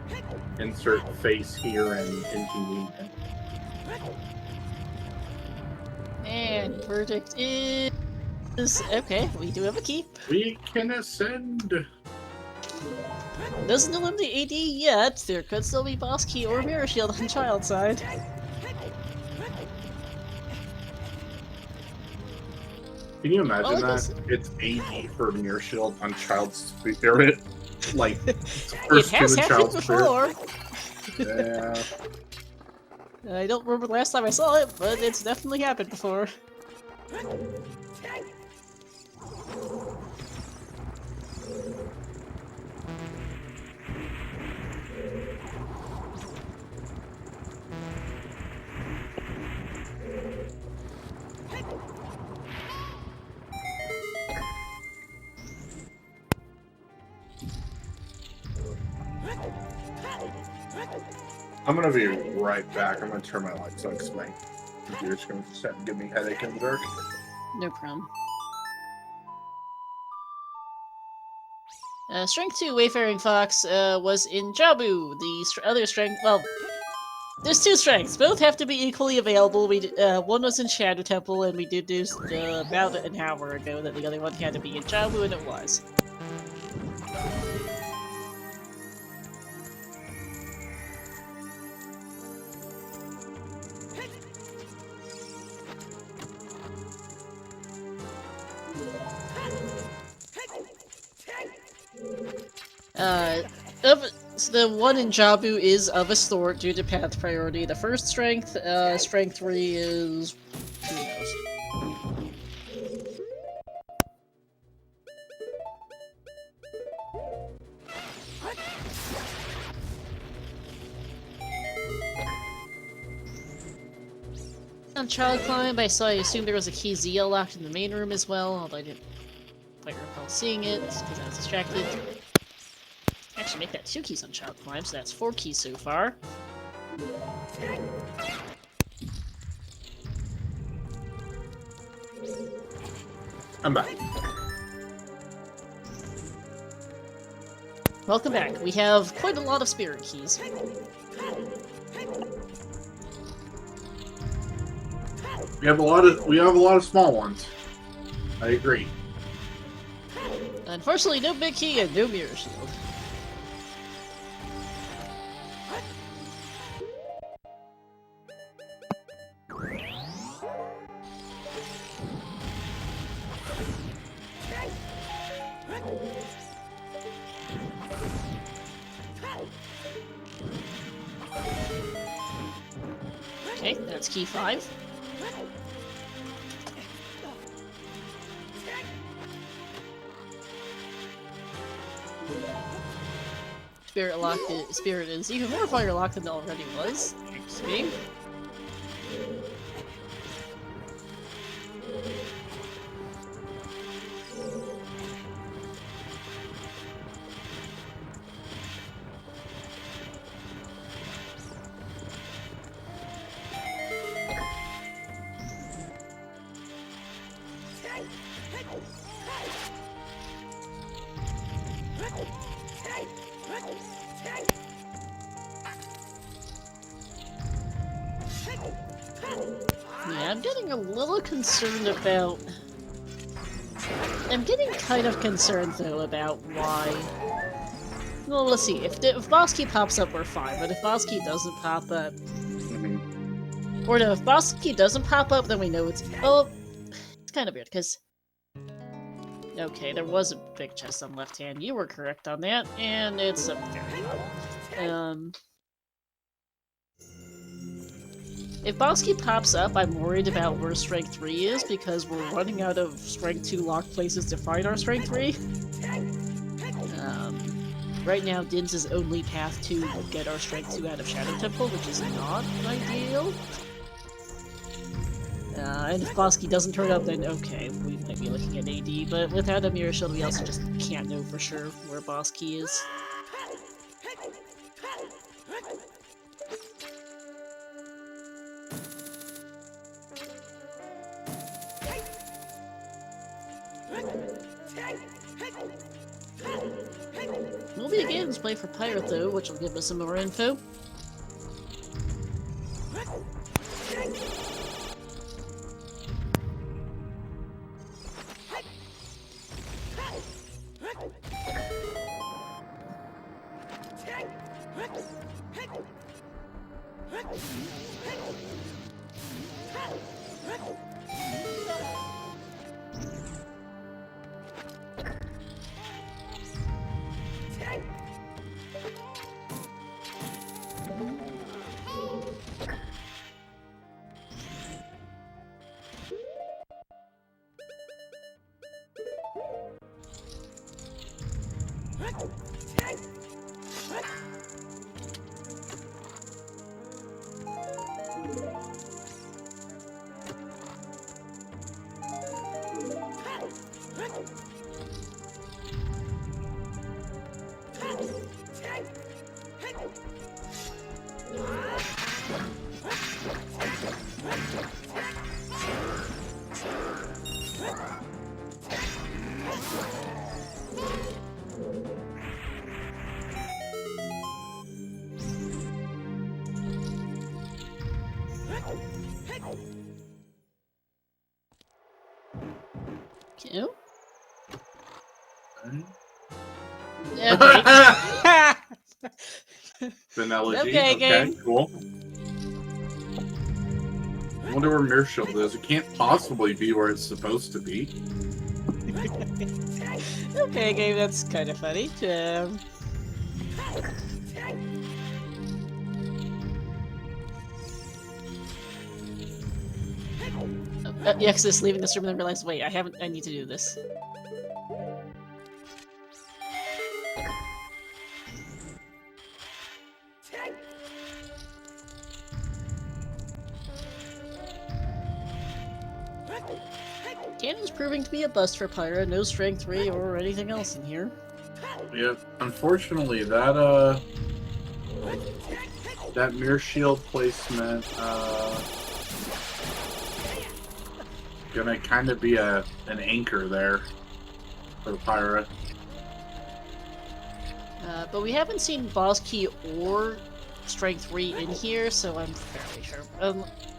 but insert face here and inconvenient. And verdict is okay. We do have a keep. We can ascend. Doesn't eliminate AD yet. There could still be boss key or mirror shield on child side. Can you imagine Well, that? It's AD for Mirror Shield on Child's Spirit. Like, It first has two in happened Child's before. Spirit. Yeah. I don't remember the last time I saw it, but it's definitely happened before. I'm gonna be right back. I'm gonna turn my lights on because my computer's gonna give me a headache in the dark. No problem. Strength 2 Wayfaring Fox was in Jabu. The other strength, well, there's two strengths. Both have to be equally available. One was in Shadow Temple, and we did do about an hour ago that the other one had to be in Jabu, and it was. So the one in Jabu is of a sort due to path priority. The first strength, strength 3 is... who knows? On Child Climb, I assumed there was a key Zia locked in the main room as well, although I didn't quite recall seeing it because I was distracted. Actually, make that 2 keys on Child Climb, so that's 4 keys so far. I'm back. Welcome back. We have quite a lot of spirit keys. We have a lot of small ones. I agree. Unfortunately, no big key and no mirror shield. Okay, that's key 5. Spirit is even more fire locked than it already was. See? Yeah, I'm getting a little concerned about... I'm getting kind of concerned, though, about why... Well, let's see. If Boss Key pops up, we're fine. But if Boss Key doesn't pop up... Or no, if Boss Key doesn't pop up, then we know it's... Oh! It's kind of weird, because... Okay, there was a big chest on left hand. You were correct on that, and it's up there. If Boss Key pops up, I'm worried about where Strength 3 is, because we're running out of Strength 2 locked places to find our Strength 3. Right now, Din's only path to get our Strength 2 out of Shadow Temple, which is not ideal. And if Boss Key doesn't turn up, then okay, we might be looking at AD, but without a Mirror Shield, we also just can't know for sure where Boss Key is. We'll be again play for Pyra though, which will give us some more info. Ew. Okay. Vanilla G. Okay, game. Cool. I wonder where Mirror Shield is. It can't possibly be where it's supposed to be. Okay, game, that's kind of funny. Exodus leaving this room and then realized, wait, I need to do this. Cannon's proving to be a bust for Pyra. No strength 3 or anything else in here. Yeah, unfortunately, that mirror shield placement gonna kind of be an anchor there for Pyra. But we haven't seen boss key or strength 3 in here, so I'm fairly sure.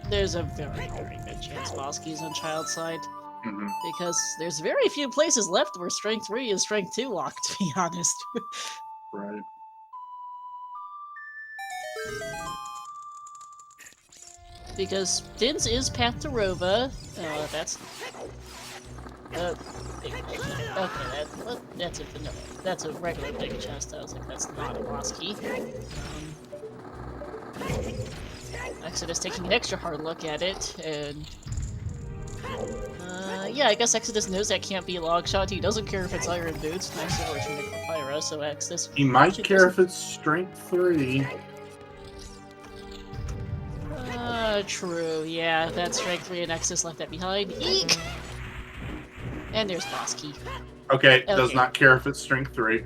There's a very, very good chance boss key's on Child's side. Mm-hmm. Because there's very few places left where strength 3 is strength 2 locked, to be honest. Right. Because Din's is Path to Rova. That's... that's a vanilla. That's a regular big chest. I was like, that's not a boss key. Exodus taking an extra hard look at it, and... yeah, I guess Exodus knows that can't be a log shot. He doesn't care if it's Iron Boots. Nice little tunic for Pyra, so Exodus... He might care if it's strength 3. True. Yeah, that's strength 3 and Exodus left that behind. Eek! And there's boss key. Okay, does not care if it's strength 3.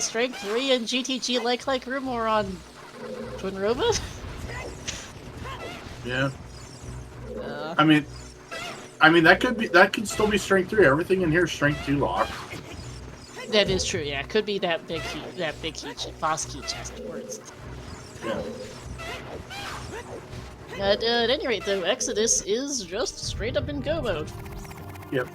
Strength 3 and GTG like room or on Twin Rova? Yeah. I mean that could still be strength 3. Everything in here is strength 2 locked. That is true. Yeah, it could be that big boss key chest words. Yeah. At any rate, though, Exodus is just straight up in go mode. Yep.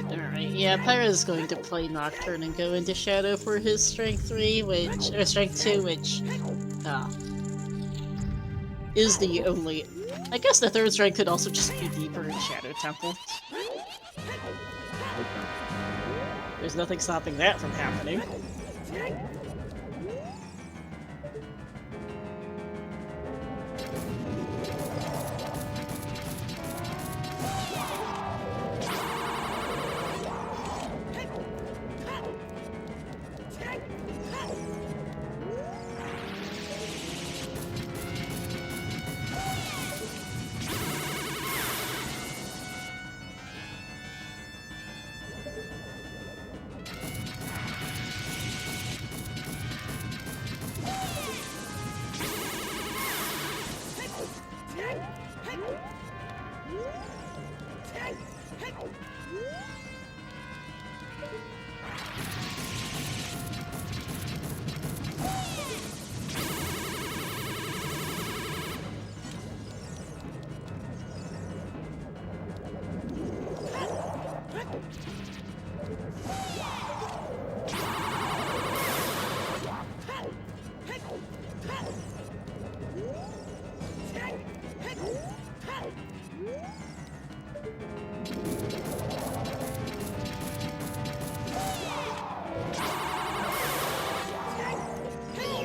Alright, yeah, Pyra's going to play Nocturne and go into Shadow for his Strength 3, or Strength 2, which, is the only... I guess the third strength could also just be deeper in Shadow Temple. There's nothing stopping that from happening.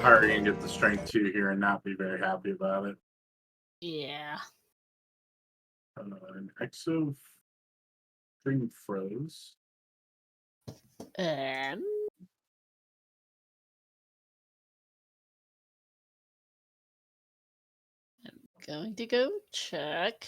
Pyra can get the strength 2 here and not be very happy about it. Yeah. An exo string froze. I'm going to go check.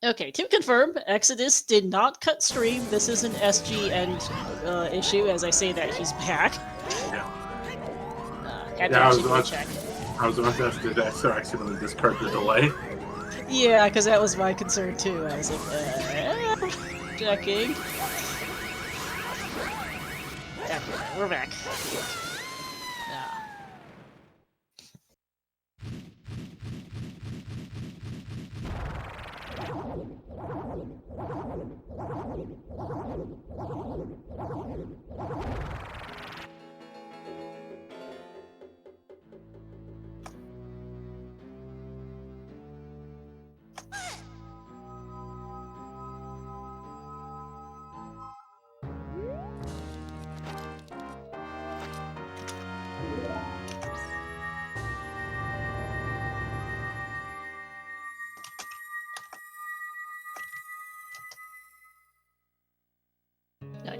Okay, to confirm, Exodus did not cut stream. This is an SG end issue. As I say that, he's back. Had to actually check. I was about to ask, did Exo accidentally discard the delay? Yeah, because that was my concern too. I was like, checking. Okay, we're back.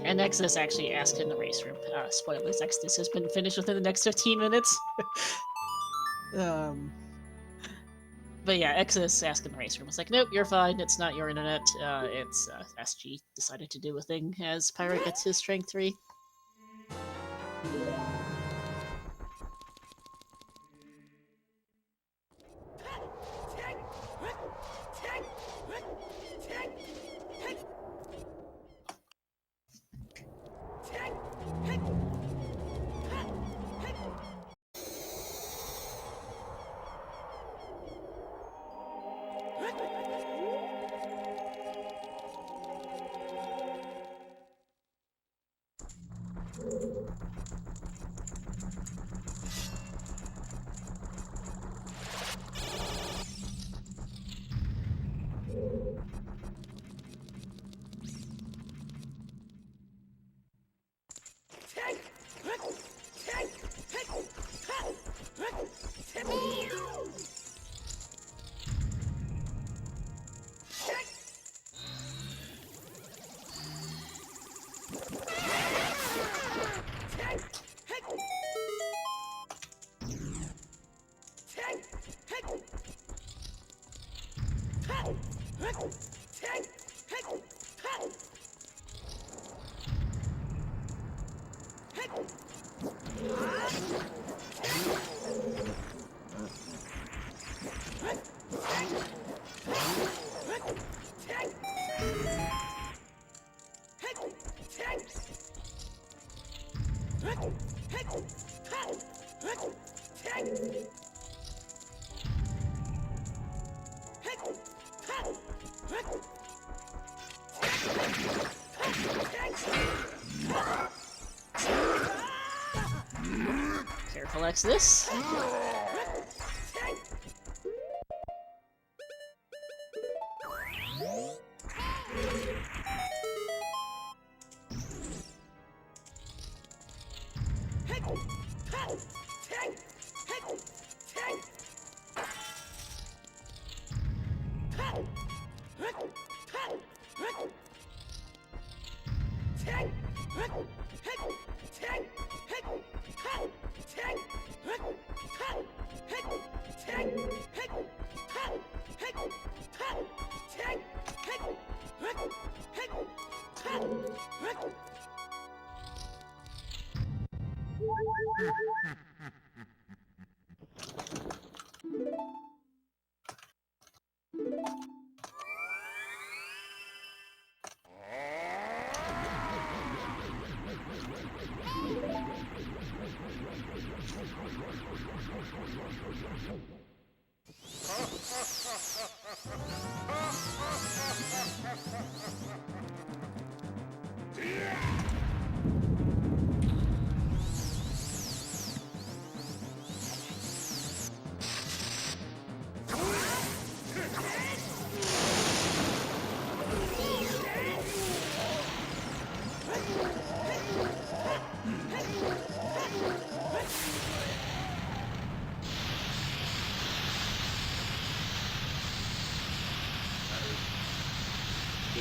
And Exodus actually asked in the race room. Spoilers, Exodus has been finished within the next 15 minutes. But yeah, Exodus asked in the race room. It's like, nope, you're fine. It's not your internet. It's SG decided to do a thing as Pyra gets his strength 3. Careful, Exodus.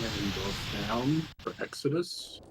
And goes down for Exodus.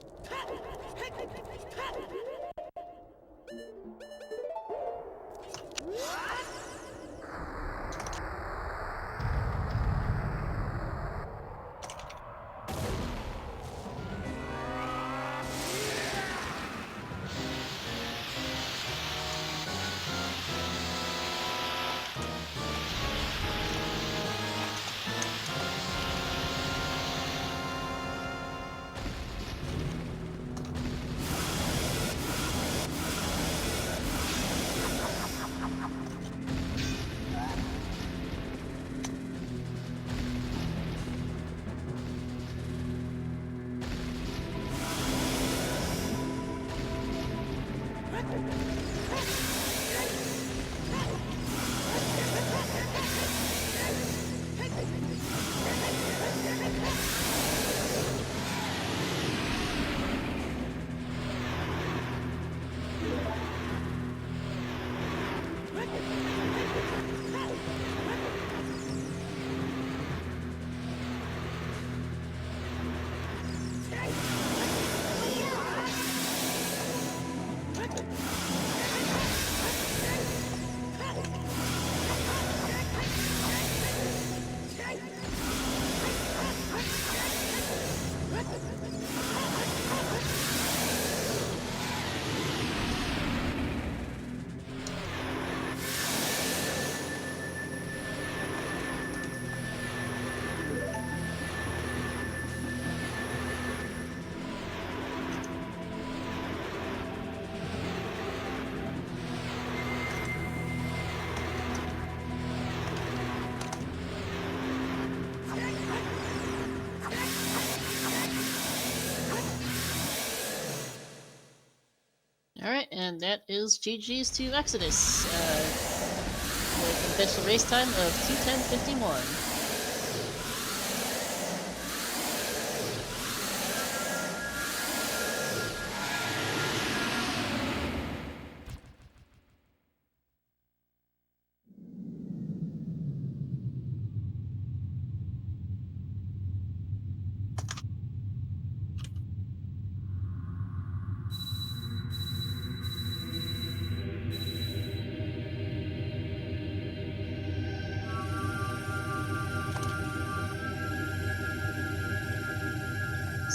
And that is GG's to Exodus, with an official race time of 2:10:51.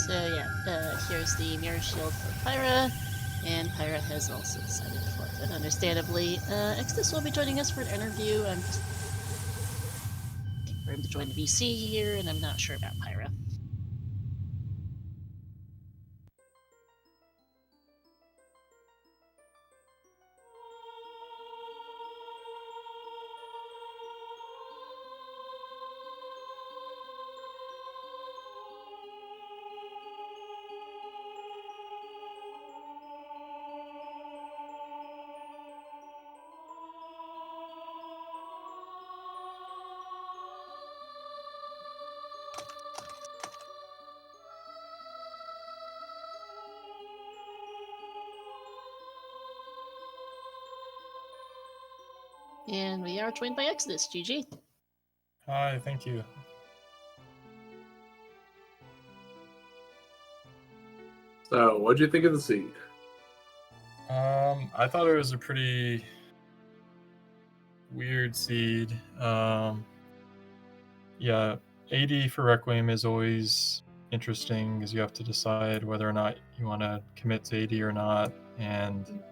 So yeah, here's the mirror shield for Pyra, and Pyra has also decided to forfeit. Understandably, Exodus will be joining us for an interview. I'm just waiting for him to join the VC here, and I'm not sure about Pyra. And we are joined by Exodus. GG. Hi, thank you. So, what'd you think of the seed? I thought it was a pretty weird seed. Yeah, AD for Requiem is always interesting because you have to decide whether or not you want to commit to AD or not. And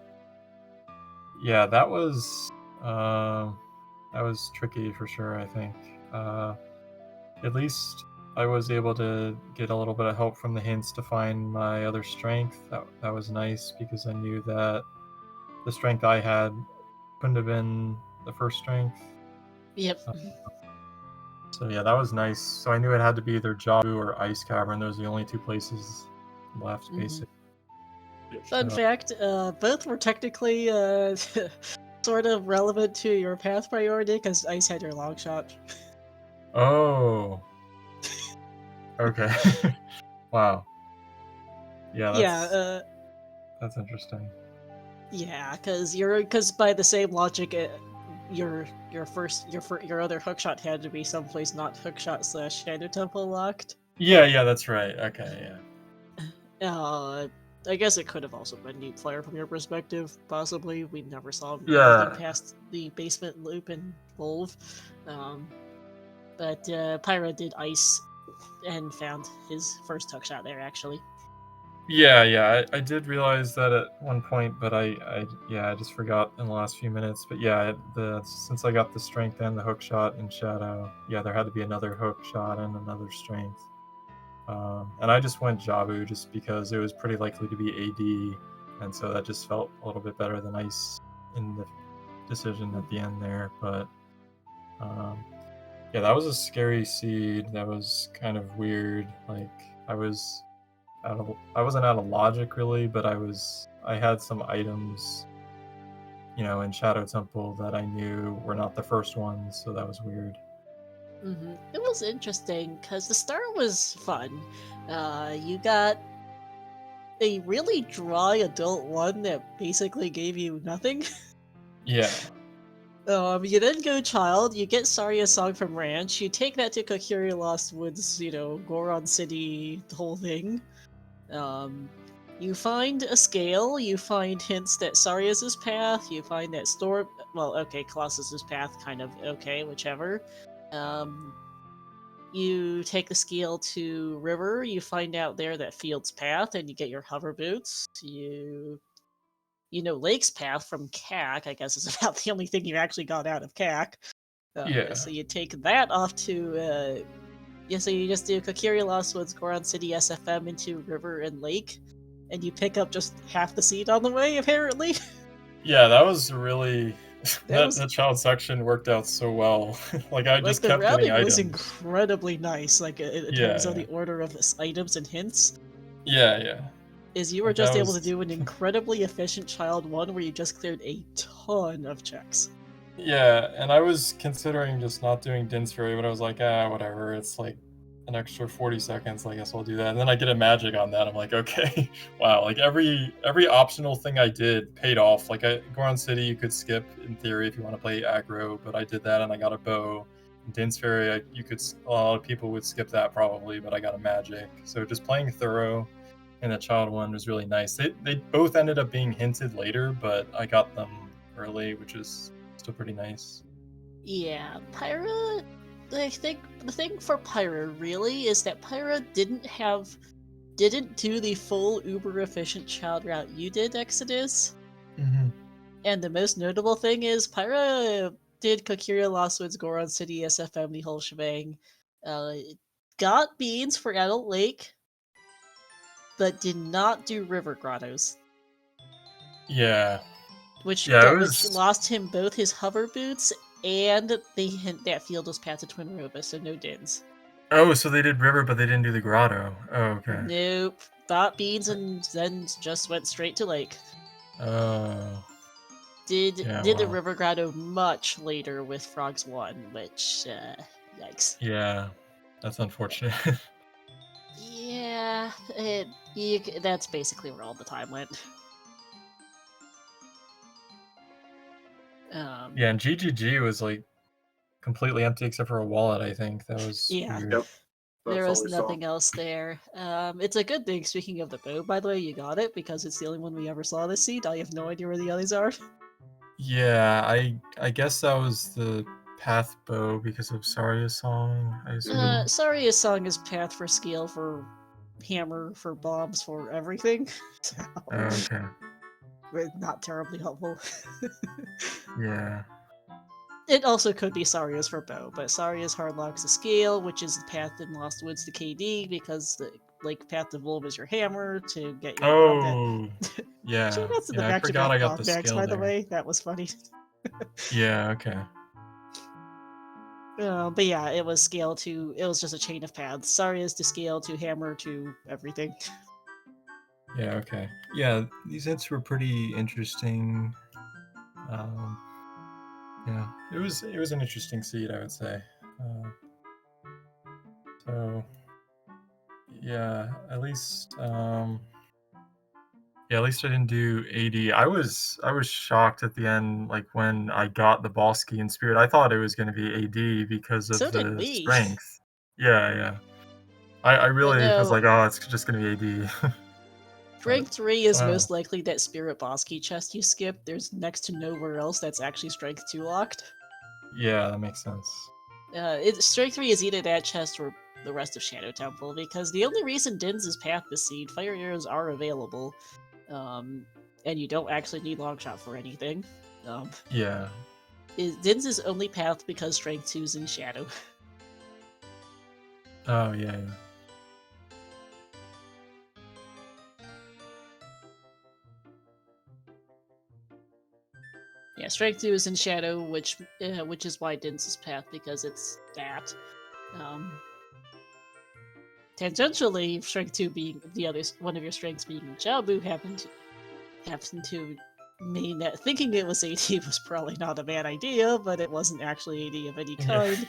yeah, that was tricky for sure, I think. At least I was able to get a little bit of help from the hints to find my other strength. That was nice because I knew that the strength I had couldn't have been the first strength. Yep. So yeah, that was nice. So I knew it had to be either Jabu or Ice Cavern. Those are the only two places left, basically. Fun fact, both were technically sort of relevant to your path priority because Ice had your long shot. Oh. Okay. Wow. Yeah, that's interesting. Yeah, because by the same logic, your other hookshot had to be someplace not hookshot / Shadow Temple locked. Yeah, that's right. Okay, yeah. I guess it could have also been Neat Flare from your perspective, possibly. We never saw him anything past the basement loop and Volve. But Pyra did Ice and found his first hookshot there, actually. Yeah, I did realize that at one point, but I just forgot in the last few minutes. But yeah, since I got the strength and the hook shot in Shadow, yeah, there had to be another hook shot and another strength. And I just went Jabu just because it was pretty likely to be AD, and so that just felt a little bit better than Ice in the decision at the end there. But yeah, that was a scary seed. That was kind of weird. Like I wasn't out of logic really, but I had some items, in Shadow Temple that I knew were not the first ones, so that was weird. It was interesting because the start was fun. You got a really dry adult one that basically gave you nothing. Yeah. You then go child, you get Saria's song from Ranch, you take that to Kokiri Lost Woods, Goron City, the whole thing. You find a scale, you find hints that Saria's path, you find that Colossus's path, kind of okay, whichever. You take the scale to River, you find out there that Field's path, and you get your hover boots. You know Lake's path from CAC, I guess is about the only thing you actually got out of CAC. So you take that off to, so you just do Kokiri Lost Woods, Goron City, SFM into River and Lake, and you pick up just half the seed on the way, apparently. Yeah, that was really... that child section worked out so well. I just kept getting items. The routing was incredibly nice, in terms of the order of items and hints. Yeah. is you were Like, just that able to was- do an incredibly efficient child 1 where you just cleared a ton of checks. Yeah, and I was considering just not doing Din's Fury, but I was like, whatever. It's like an extra 40 seconds. I guess I'll do that. And then I get a magic on that. I'm like, okay, wow. Like every optional thing I did paid off. Like Goron City, you could skip in theory if you want to play aggro, but I did that and I got a bow. Din's Fury, a lot of people would skip that probably, but I got a magic. So just playing thorough in the child 1 was really nice. They both ended up being hinted later, but I got them early, which is still pretty nice. Yeah, Pyra. I think the thing for Pyra really is that Pyra didn't do the full uber efficient child route you did, Exodus. Mm-hmm. And the most notable thing is Pyra did Kokiri, Lost Woods, Goron City, SFM, the whole shebang. Got beans for Adult Lake, but did not do River Grottos. Yeah. Which Yeah, it was... lost him both his hover boots and the hint that field was path to Twin Roba, so no dins. Oh, so they did river, but they didn't do the grotto. Oh, okay. Nope. Bought beans and then just went straight to lake. Oh. Did Yeah, the wow. River Grotto much later with Frogs 1, which, yikes. Yeah, that's unfortunate. Yeah, that's basically where all the time went. Yeah, and GGG was like completely empty except for a wallet, I think. That was weird. Yep. There That's was all we nothing else there. It's a good thing, speaking of the bow, by the way, you got it, because it's the only one we ever saw this seed. I have no idea where the others are. Yeah, I guess that was the path bow because of Saria's song, I assume. Saria's song is path for scale, for hammer, for bombs, for everything. So, Oh, okay. not terribly helpful. Yeah. It also could be Saria's for bow, but Saria's hardlocks to scale, which is the path in Lost Woods to KD, because the path to Volv is your hammer to get your Oh, yeah. Shout out to the Yeah, I back to forgot I back got the bags, skill by the there. way. That was funny. Yeah, okay. But yeah, it was scale to. It was just a chain of paths. Saria's to scale to hammer to everything. Yeah, okay. Yeah, these hits were pretty interesting. Yeah, it was an interesting seed, I would say. So yeah, at least I didn't do AD. I was shocked at the end, like when I got the boss key in Spirit. I thought it was going to be AD because of So did the we. strength. Yeah. I really was no. like, oh, it's just going to be AD. Strength 3 is wow. most likely that Spirit boss key chest you skip. There's next to nowhere else that's actually Strength 2 locked. Yeah, that makes sense. Strength 3 is either that chest or the rest of Shadow Temple, because the only reason Din's is path this seed, fire arrows are available, and you don't actually need Longshot for anything. Yeah. Din's is only path because Strength 2 is in Shadow. Oh, yeah. Yeah, Strength 2 is in Shadow, which is why Din's is path, because it's that. Tangentially, Strength 2 being the other one of your strengths being Jabu happened to mean that thinking it was AD was probably not a bad idea, but it wasn't actually AD of any kind.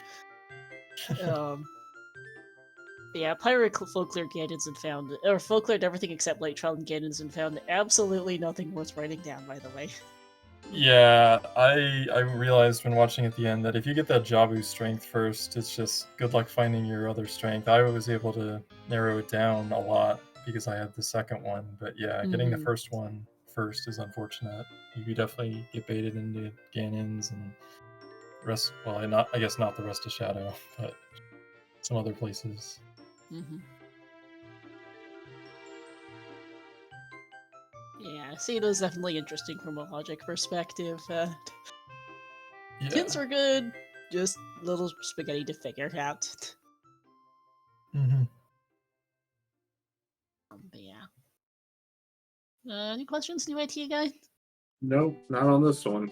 Yeah, Pyra folklore Ganons and found, or folklored everything except Light Trial and Ganons and found absolutely nothing worth writing down, by the way. Yeah, I realized when watching at the end that if you get that Jabu strength first, it's just good luck finding your other strength. I was able to narrow it down a lot because I had the second one, but yeah, getting the first one first is unfortunate. You definitely get baited into Ganons and rest. Well, I guess not the rest of Shadow, but some other places. Yeah, Cedo's definitely interesting from a logic perspective. Yeah. Tins were good, just little spaghetti to figure out. But yeah. Any questions, new IT guy? Nope, not on this one.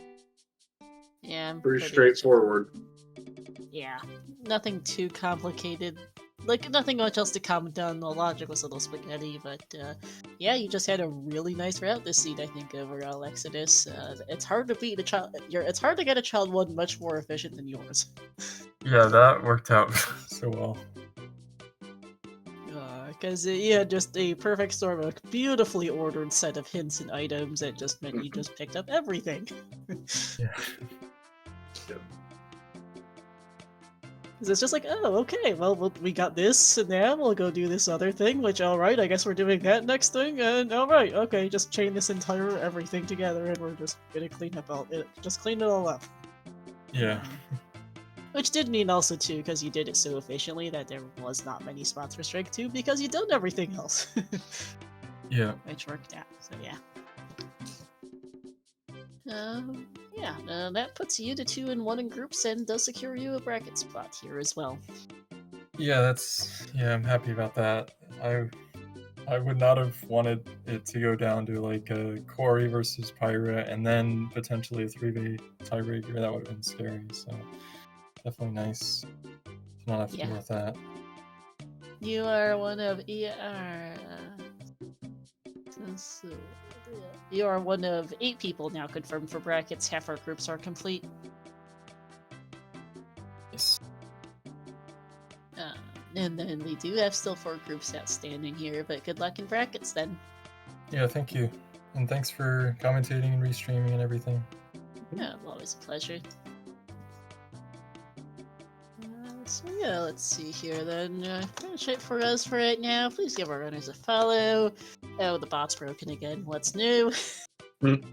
Yeah, pretty straightforward. Yeah, nothing too complicated like nothing much else to comment on. The logic was a little spaghetti, but yeah, you just had a really nice route this seed. I think overall, Exodus. It's hard to beat a child. It's hard to get a child one much more efficient than yours. Yeah, that worked out so well. Because you had just a perfect storm of a beautifully ordered set of hints and items that just meant you just picked up everything. Yeah. Yep. Because it's just like, oh, okay, well, we got this, and now we'll go do this other thing, which, alright, I guess we're doing that next thing, and alright, okay, just chain this entire everything together, and we're just gonna clean up just clean it all up. Yeah. Which did mean also, too, because you did it so efficiently that there was not many spots for Strike 2, because you done everything else. Yeah. Which worked out, so yeah. Yeah, that puts you to 2-1 in groups and does secure you a bracket spot here as well. Yeah, I'm happy about that. I would not have wanted it to go down to like a Corey versus Pyra and then potentially a 3v tiebreaker. That would have been scary, so definitely nice to not have to deal with that. You are one of you are one of 8 people now confirmed for brackets. Half our groups are complete. Yes. And then we do have still 4 groups outstanding here, but good luck in brackets then. Yeah, thank you. And thanks for commentating and restreaming and everything. Yeah, always a pleasure. So yeah, let's see here then. That's it for us for right now. Please give our runners a follow. Oh, the bot's broken again. What's new? We've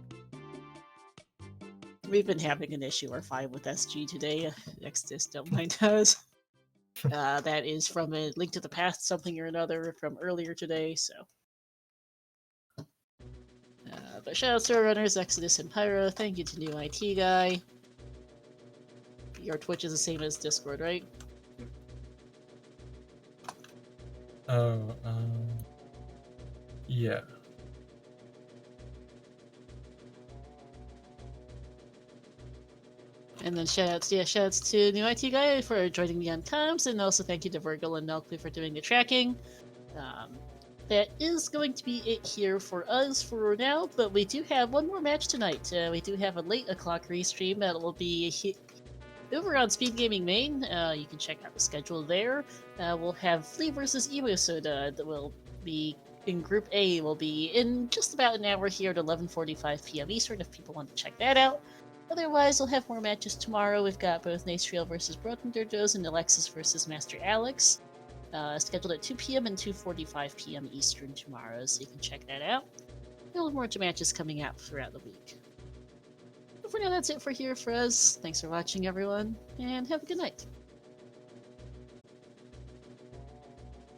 been having an issue or 5 with SG today. Exodus don't mind us. That is from a Link to the Past something or another from earlier today, so. But shoutouts to our runners, Exodus and Pyra. Thank you to New IT Guy. Your Twitch is the same as Discord, right? Oh, yeah. And then shoutouts to New IT Guy for joining me on comms, and also thank you to Virgil and Milkley for doing the tracking. That is going to be it here for us for now, but we do have one more match tonight. We do have a late o'clock restream that will be over on Speedgaming Main. You can check out the schedule there. We'll have Flea versus Emo Soda that will be in Group A. Will be in just about an hour here at 11:45 p.m. Eastern if people want to check that out. Otherwise, we'll have more matches tomorrow. We've got both Nacetrail versus Broken Dodos and Alexis versus Master Alex. Scheduled at 2 p.m. and 2:45 p.m. Eastern tomorrow, so you can check that out. We'll have more matches coming out throughout the week. But for now, that's it for us. Thanks for watching, everyone, and have a good night.